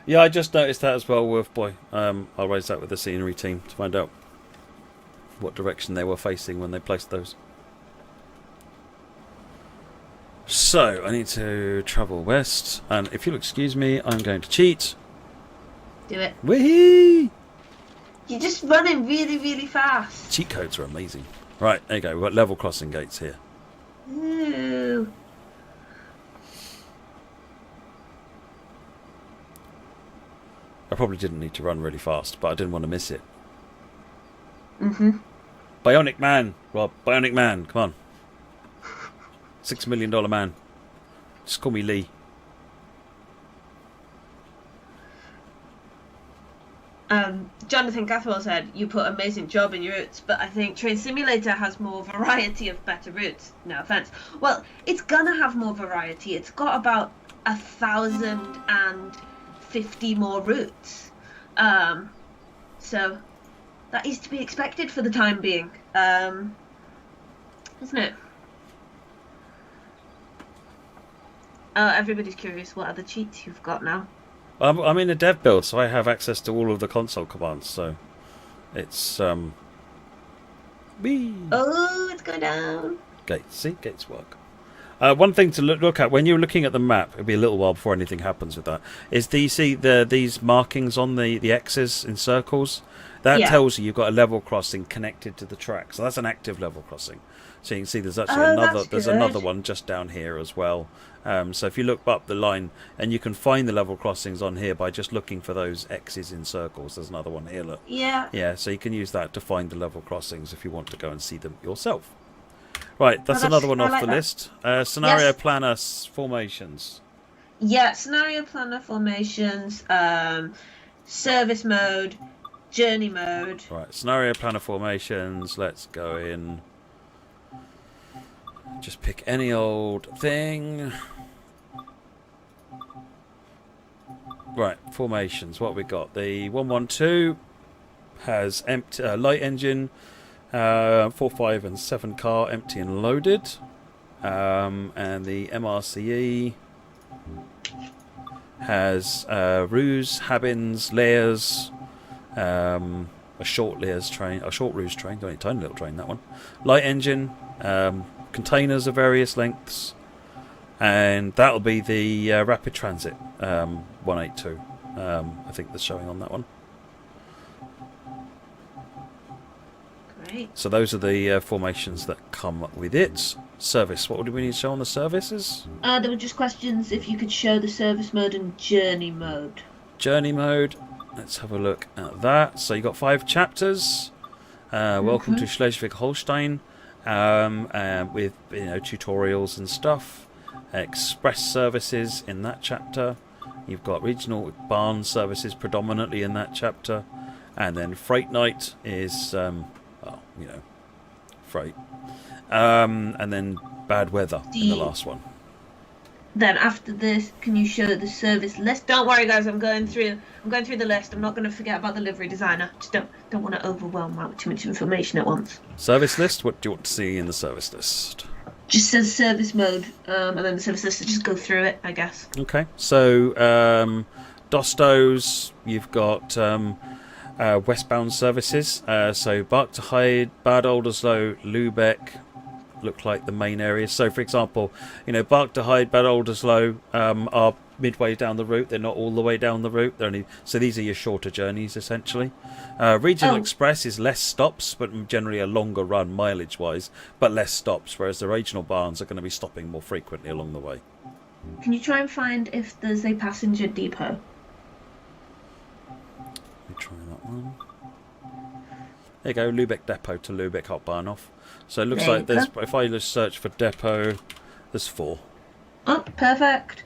Yeah, I just noticed that as well with, I'll raise that with the scenery team to find out what direction they were facing when they placed those. So, I need to travel west, and if you'll excuse me, I'm going to cheat. Do it. Whee! You're just running really, really fast. Cheat codes are amazing. Right, there you go, we've got level crossing gates here. Ooh. I probably didn't need to run really fast, but I didn't want to miss it. Mm-hmm. Bionic Man, Rob. Bionic Man, come on. $6 million man. Just call me Lee. Jonathan Gathwell said, you put amazing job in your routes, but I think Train Simulator has more variety of better routes. No offense. Well, it's gonna have more variety. It's got about 1,050 more routes. So that is to be expected for the time being. Isn't it? Everybody's curious what other cheats you've got now. I'm in a dev build, so I have access to all of the console commands, so it's whee. Oh, it's going down. Gates, see? Gates work. One thing to look at when you're looking at the map, it'll be a little while before anything happens with that, is do you see these markings on the X's in circles? That tells you you've got a level crossing connected to the track, so that's an active level crossing. So you can see there's actually another one just down here as well. So if you look up the line, and you can find the level crossings on here by just looking for those X's in circles. There's another one here, look. Yeah. Yeah, so you can use that to find the level crossings if you want to go and see them yourself. Right, that's another one off the list. Scenario planner formations. Yeah, scenario planner formations, service mode, journey mode. Right, scenario planner formations. Let's go in. Just pick any old thing. Right, formations. What have we got? The 112 has empty light engine, 4, 5 and 7 car empty and loaded, and the MRCE has ruse, Habins, layers, a short layers train, a short ruse train, only a tiny little train, that one. Light engine, containers of various lengths, and that'll be the rapid transit 182. I think that's showing on that one. Great. So those are the formations that come with it. Service. What do we need to show on the services? There were just questions if you could show the service mode and journey mode. Journey mode. Let's have a look at that. So you got 5 chapters. Welcome to Schleswig-Holstein, with tutorials and stuff. Express services in that chapter. You've got regional barn services predominantly in that chapter, and then freight night is freight, and then bad weather in the last one. Then after this, can you show the service list? Don't worry, guys. I'm going through the list. I'm not going to forget about the livery designer. Just don't want to overwhelm out with too much information at once. Service list. What do you want to see in the service list? Just says service mode, and then the service list. So just go through it, I guess. Okay. So Dostos, you've got westbound services. So Barkterheide, Bad Oldersloe, Lübeck look like the main areas. So, for example, Barkterheide, Bad Oldersloe are midway down the route. They're not all the way down the route. So these are your shorter journeys, essentially. Regional Express is less stops, but generally a longer run mileage-wise, but less stops, whereas the regional barns are going to be stopping more frequently along the way. Can you try and find if there's a passenger depot? Let me try that one. There you go, Lübeck Depot to Lübeck Hauptbahnhof. So it looks like there's, if I just search for depot, there's 4. Oh, perfect.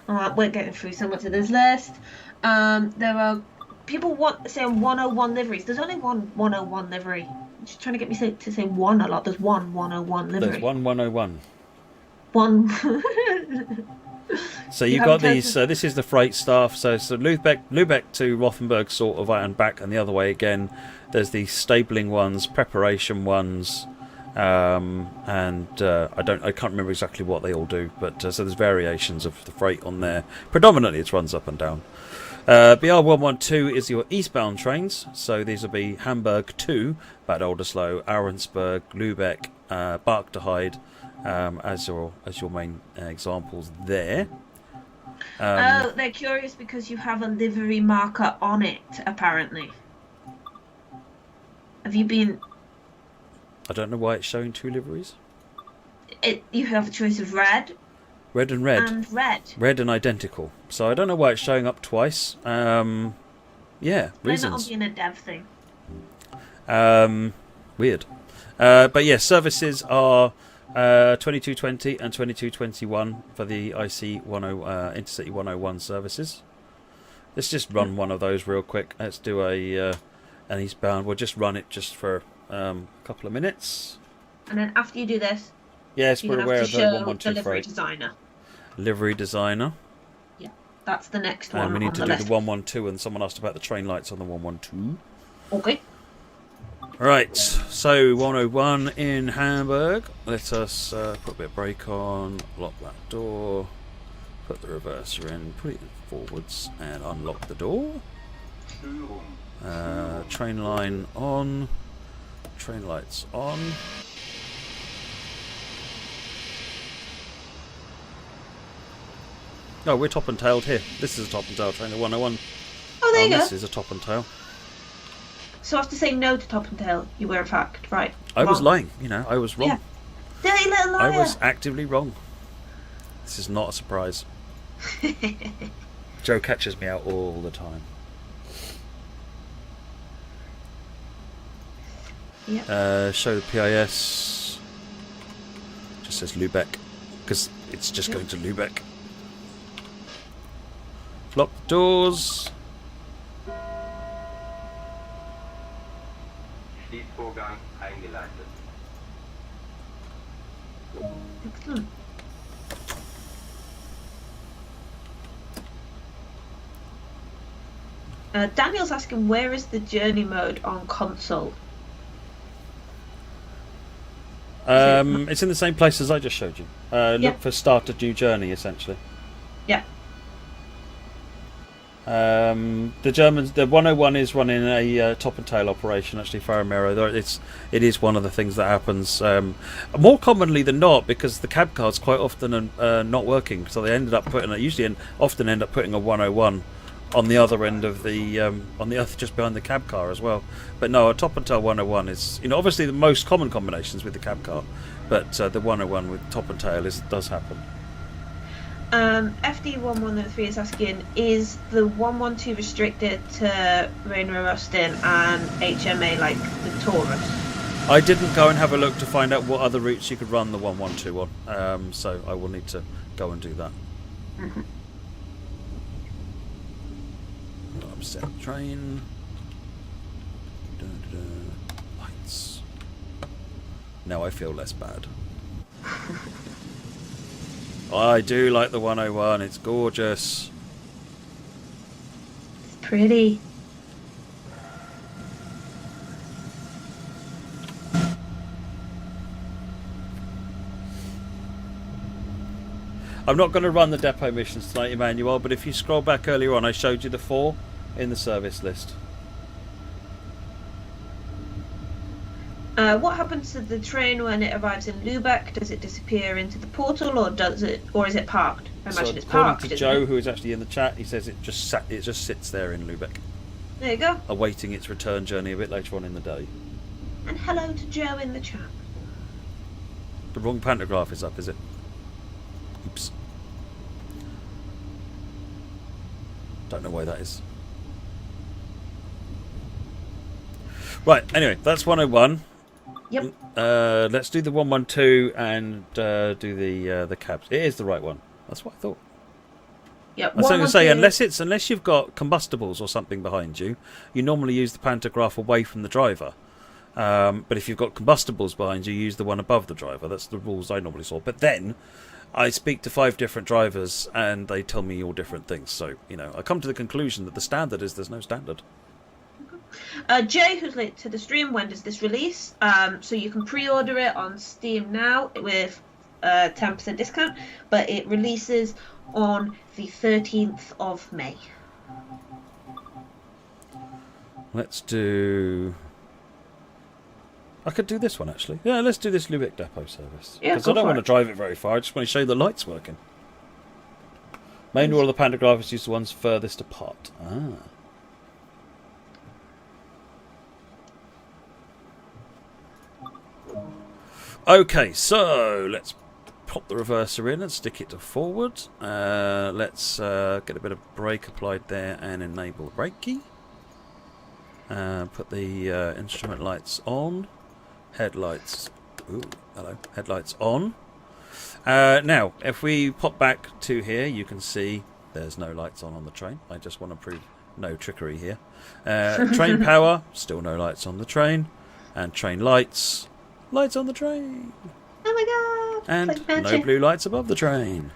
Alright, we're getting through so much of this list. There are people saying 101 liveries. There's only one 101 livery. Just trying to get me to say one a lot. There's one 101 livery. There's one 101. One. So you've got these. This is the freight staff. So Lübeck to Rothenburg sort of and back, and the other way again. There's the stabling ones, preparation ones, and I can't remember exactly what they all do. But so there's variations of the freight on there. Predominantly, it runs up and down. BR112 is your eastbound trains. So these will be Hamburg to Bad Oldersloe, Ahrensburg, Lübeck, Barkterheide. As your main examples there. They're curious because you have a livery marker on it, apparently. Have you been... I don't know why it's showing 2 liveries. You have a choice of red. Red and red. And red. Red and identical. So I don't know why it's showing up twice. Yeah, reasons. Not being a dev thing. Weird. But yeah, services are 2220 and 2221 for the IC Intercity 101 services. Let's just run one of those real quick. Let's do an eastbound. We'll just run it just for a couple of minutes. And then after you do this, yes, we're aware of the 112 livery freight. designer. Livery designer. Yeah, that's the next one. And we need to do list. the 112, and someone asked about the train lights on the 112. Okay. Right, so 101 in Hamburg. Let us put a bit of brake on, lock that door, put the reverser in, put it forwards, and unlock the door. Train line on, train lights on. Oh, we're top and tailed here. This is a top and tail train, the 101. Oh, there you go. This is a top and tail. So after saying no to top and tail, you were in fact right. I was lying, I was wrong. Yeah. Dirty little liar. I was actively wrong. This is not a surprise. Joe catches me out all the time. Yep. Show the PIS. Just says Lübeck, because it's just going to Lübeck. Lock the doors. Schließvorgang eingeleitet. Excellent. Daniel's asking, where is the journey mode on console? It's in the same place as I just showed you. Look for start a new journey, essentially. Yeah. The Germans, the 101 is running a top and tail operation, actually, Faramero. It is one of the things that happens more commonly than not, because the cab cars quite often are not working, so they often end up putting a 101 on the other end of the on the other, just behind the cab car as well. But no, a top and tail 101 is, obviously the most common combinations with the cab car, but the 101 with top and tail does happen. FD1103 is asking, is the 112 restricted to Rainbow Rustin and HMA like the Taurus? I didn't go and have a look to find out what other routes you could run the 112 on, so I will need to go and do that. Mm-hmm. Set train. Lights. Now I feel less bad. I do like the 101. It's gorgeous. It's pretty. I'm not going to run the depot missions tonight, Emmanuel, but if you scroll back earlier on, I showed you the 4 in the service list. What happens to the train when it arrives in Lübeck? Does it disappear into the portal, or is it parked? I imagine it's parked. According to Joe, who is actually in the chat, he says it just sits there in Lübeck. There you go. Awaiting its return journey a bit later on in the day. And hello to Joe in the chat. The wrong pantograph is up, is it? Oops. Don't know why that is. Right, anyway, that's 101. Yep. Let's do the 112 and do the cabs. It is the right one. That's what I thought. Yep. I was going to say, unless you've got combustibles or something behind you, you normally use the pantograph away from the driver. But if you've got combustibles behind you, use the one above the driver. That's the rules I normally saw. But then I speak to 5 different drivers and they tell me all different things. So, I come to the conclusion that the standard is there's no standard. Jay, who's late to the stream, when does this release? So you can pre-order it on Steam now with 10% discount, but it releases on the 13th of May. Let's do... I could do this one, actually. Yeah, let's do this Lübeck depot service. Yeah, because I don't want to drive it very far. I just want to show you the lights working. Mainly all the pantographers use the ones furthest apart. Ah. Okay, so let's pop the reverser in and stick it to forward. Let's get a bit of brake applied there and enable the brake key. Put the instrument lights on. Headlights. Ooh, hello. Headlights on. Now, if we pop back to here, you can see there's no lights on the train. I just want to prove no trickery here. Train power, still no lights on the train. And train lights. Lights on the train. Oh my god! And no blue lights above the train.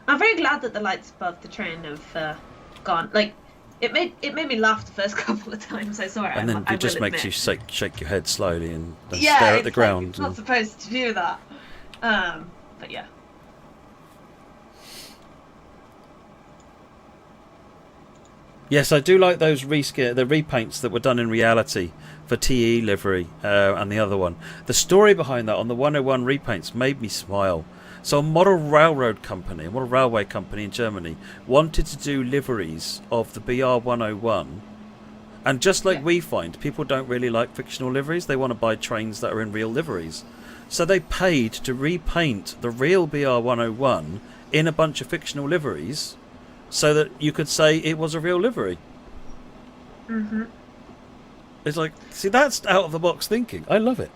I'm very glad that the lights above the train have gone. Like, it made me laugh the first couple of times I saw it. And then it just makes you shake your head slowly and stare at the ground. It's not supposed to do that. But yeah. Yes, I do like those the repaints that were done in reality for TE livery and the other one. The story behind that on the 101 repaints made me smile. So a model railway company in Germany wanted to do liveries of the BR101. And just like we find, people don't really like fictional liveries. They want to buy trains that are in real liveries. So they paid to repaint the real BR101 in a bunch of fictional liveries so that you could say it was a real livery. Mm-hmm. It's like, see, that's out-of-the-box thinking. I love it.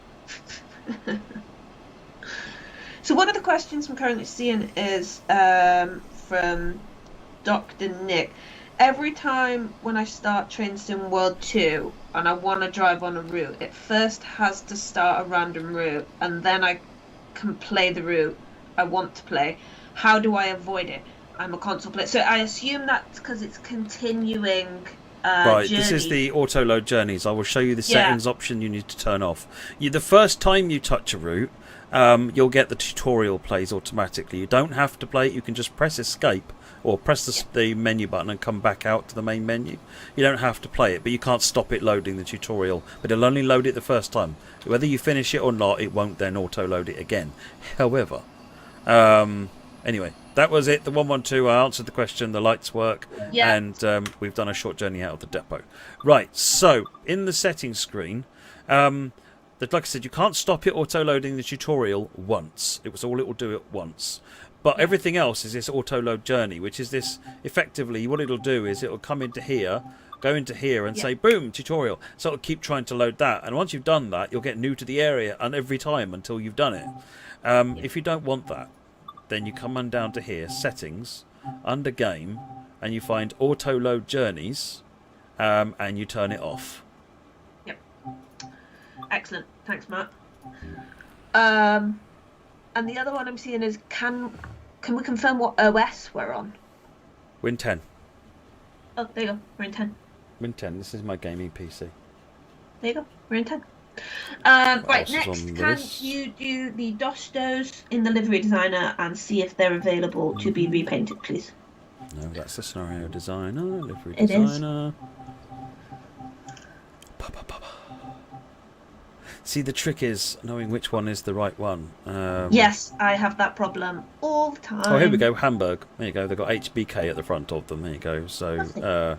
So one of the questions I'm currently seeing is from Dr. Nick. Every time when I start Train Sim World 2 and I want to drive on a route, it first has to start a random route and then I can play the route I want to play. How do I avoid it? I'm a console player. So I assume that's because it's continuing right, journey. This is the auto load journeys. I will show you the settings option you need to turn off. The first time you touch a route, you'll get the tutorial plays automatically. You don't have to play it. You can just press escape or press the menu button and come back out to the main menu. You don't have to play it, but you can't stop it loading the tutorial. But it'll only load it the first time. Whether you finish it or not, it won't then auto load it again. However, anyway, that was it. The 112. I answered the question. The lights work, Yeah. and we've done a short journey out of the depot. Right. So in the settings screen, like I said, you can't stop it auto-loading the tutorial once. It will do it once. But everything else is this auto-load journey, which is this, effectively, what it'll do is it'll come into here, go into here and say, boom, tutorial. So it'll keep trying to load that. And once you've done that, you'll get new to the area and every time until you've done it. If you don't want that, then you come on down to here, settings, under game, and you find auto-load journeys, and you turn it off. Yep. Excellent. Thanks, Matt. And the other one I'm seeing is, can we confirm what OS we're on? Win 10. Oh, there you go. We're in 10. Win 10. This is my gaming PC. There you go. We're in 10. Right, else is next, on the can list? you do the Dostos in the livery designer and see if they're available to be repainted, please? No, that's the scenario designer, livery It is. designer. See, the trick is knowing which one is the right one. Yes, I have that problem all the time. Oh, here we go. Hamburg. There you go. They've got HBK at the front of them. There you go. So,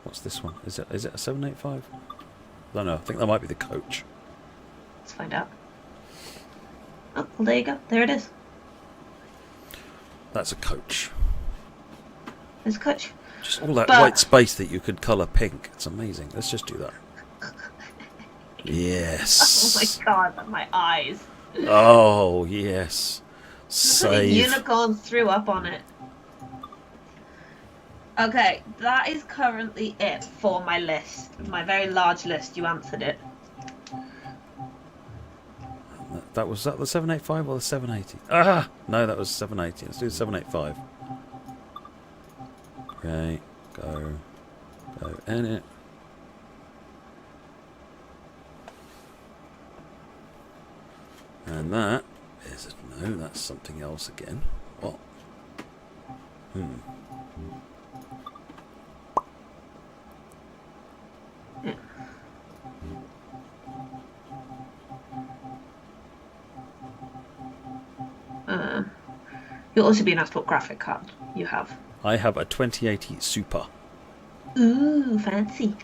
what's this one? Is it a 785? I don't know. I think that might be the coach. Let's find out. Oh, well, there you go. There it is. That's a coach. There's a coach. Just all that But- white space that you could colour pink. It's amazing. Let's just do that. Yes. Oh my god, my eyes. Oh, yes. The Save. unicorn threw up on it. Okay, that is currently it for my list. My very large list. You answered it. Was that the 785 or the 780? Ah! No, that was 780. Let's do the 785. Okay, go edit. And that is no, that's something else again. What? You'll also be asked what graphic card you have. I have a 2080 Super. Ooh, fancy.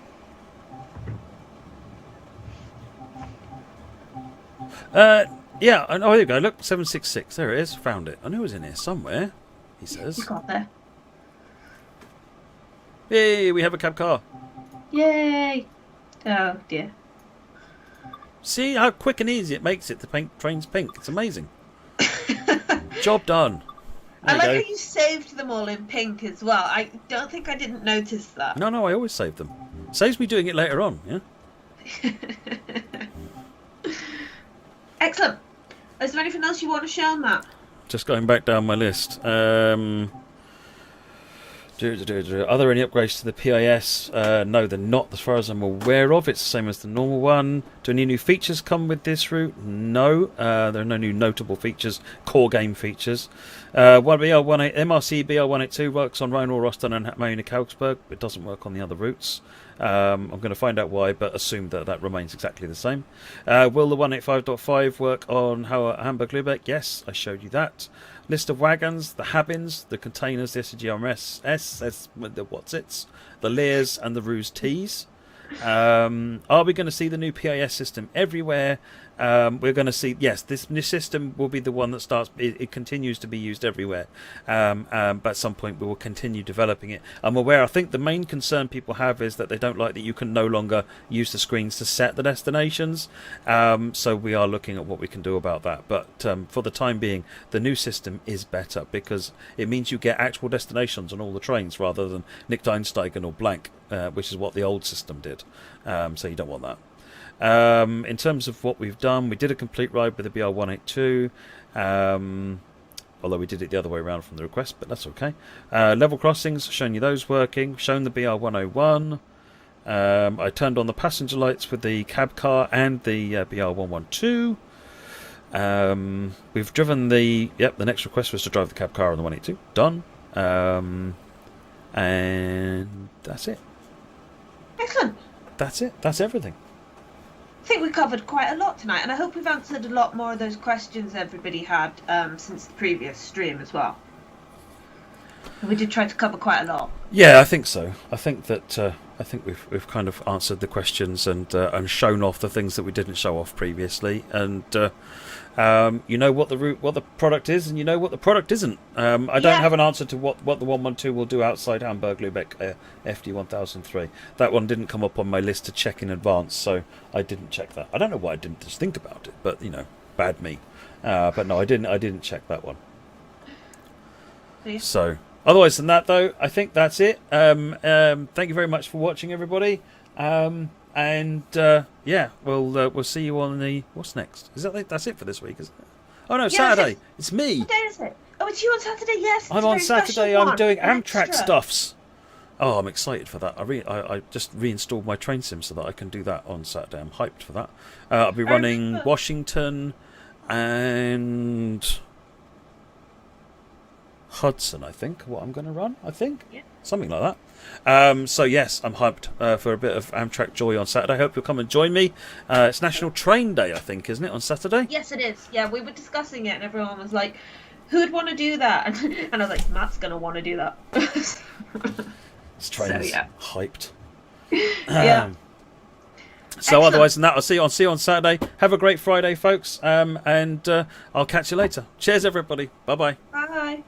Yeah, oh, there you go. Look, 766. There it is. Found it. I knew it was in here somewhere. He says. You got there. Hey, we have a cab car. Yay! Oh dear. See how quick and easy it makes it to paint trains pink. It's amazing. Job done. I There like you how go. you saved them all in pink as well. I don't think I didn't notice that. No, I always save them. Saves me doing it later on, yeah? Excellent. Is there anything else you want to show, Matt? Just going back down my list. Are there any upgrades to the PIS? No, they're not, as far as I'm aware of. It's the same as the normal one. Do any new features come with this route? No. There are no new notable features, core game featers. MRC BR182 works on Rhine-Ruhr-Osten and Munich-Augsburg. It doesn't work on the other routes. I'm going to find out why, but assume that remains exactly the same. Will the 185.5 work on Hamburg-Lübeck? Yes, I showed you that. List of wagons, the Habins, the containers, the SGRMS, the What's-Its, the Lears and the Ruse Ts. Are we going to see the new PIS system everywhere? We're going to see, yes, this new system will be the one that starts, it continues to be used everywhere, but at some point we will continue developing it. I'm aware, I think the main concern people have is that they don't like that you can no longer use the screens to set the destinations, so we are looking at what we can do about that, but for the time being the new system is better because it means you get actual destinations on all the trains rather than Nicht Einsteigen or blank, which is what the old system did, so you don't want that. In terms of what we've done, we did a complete ride with the BR182, although we did it the other way around from the request, but that's okay. Level crossings, shown you those working, shown the BR101. I turned on the passenger lights with the cab car and the BR112. We've driven the next request was to drive the cab car on the 182. Done. And that's it. Excellent. That's it. That's everything. I think we covered quite a lot tonight, and I hope we've answered a lot more of those questions everybody had since the previous stream as well. We did try to cover quite a lot. Yeah, I think so. I think that I think we've kind of answered the questions and shown off the things that we didn't show off previously, and you know what the product is, and you know what the product isn't. I don't have an answer to what the 112 will do outside Hamburg, Lübeck, FD 1003. That one didn't come up on my list to check in advance, so I didn't check that. I don't know why I didn't just think about it, but bad me. But no, I didn't check that one. Yeah. So. Otherwise than that, though, I think that's it. Thank you very much for watching, everybody. We'll see you on the what's next. That's it for this week, isn't it? Oh no, Saturday. It's me. What day is it? Oh, it's you on Saturday. Yes. I'm on Saturday. I'm doing Amtrak stuffs. Oh, I'm excited for that. I just reinstalled my train sim so that I can do that on Saturday. I'm hyped for that. I'll be running Washington and Hudson, I think, what I'm going to run, something like that. So yes, I'm hyped for a bit of Amtrak joy on Saturday. I hope you'll come and join me. It's National Train Day, I think, isn't it, on Saturday? Yes, it is. Yeah, we were discussing it and everyone was like, who'd want to do that? And I was like, Matt's going to want to do that. This train is hyped. Yeah. So otherwise than that, I'll see you on Saturday. Have a great Friday, folks, and I'll catch you later. Cheers, everybody. Bye-bye. Bye.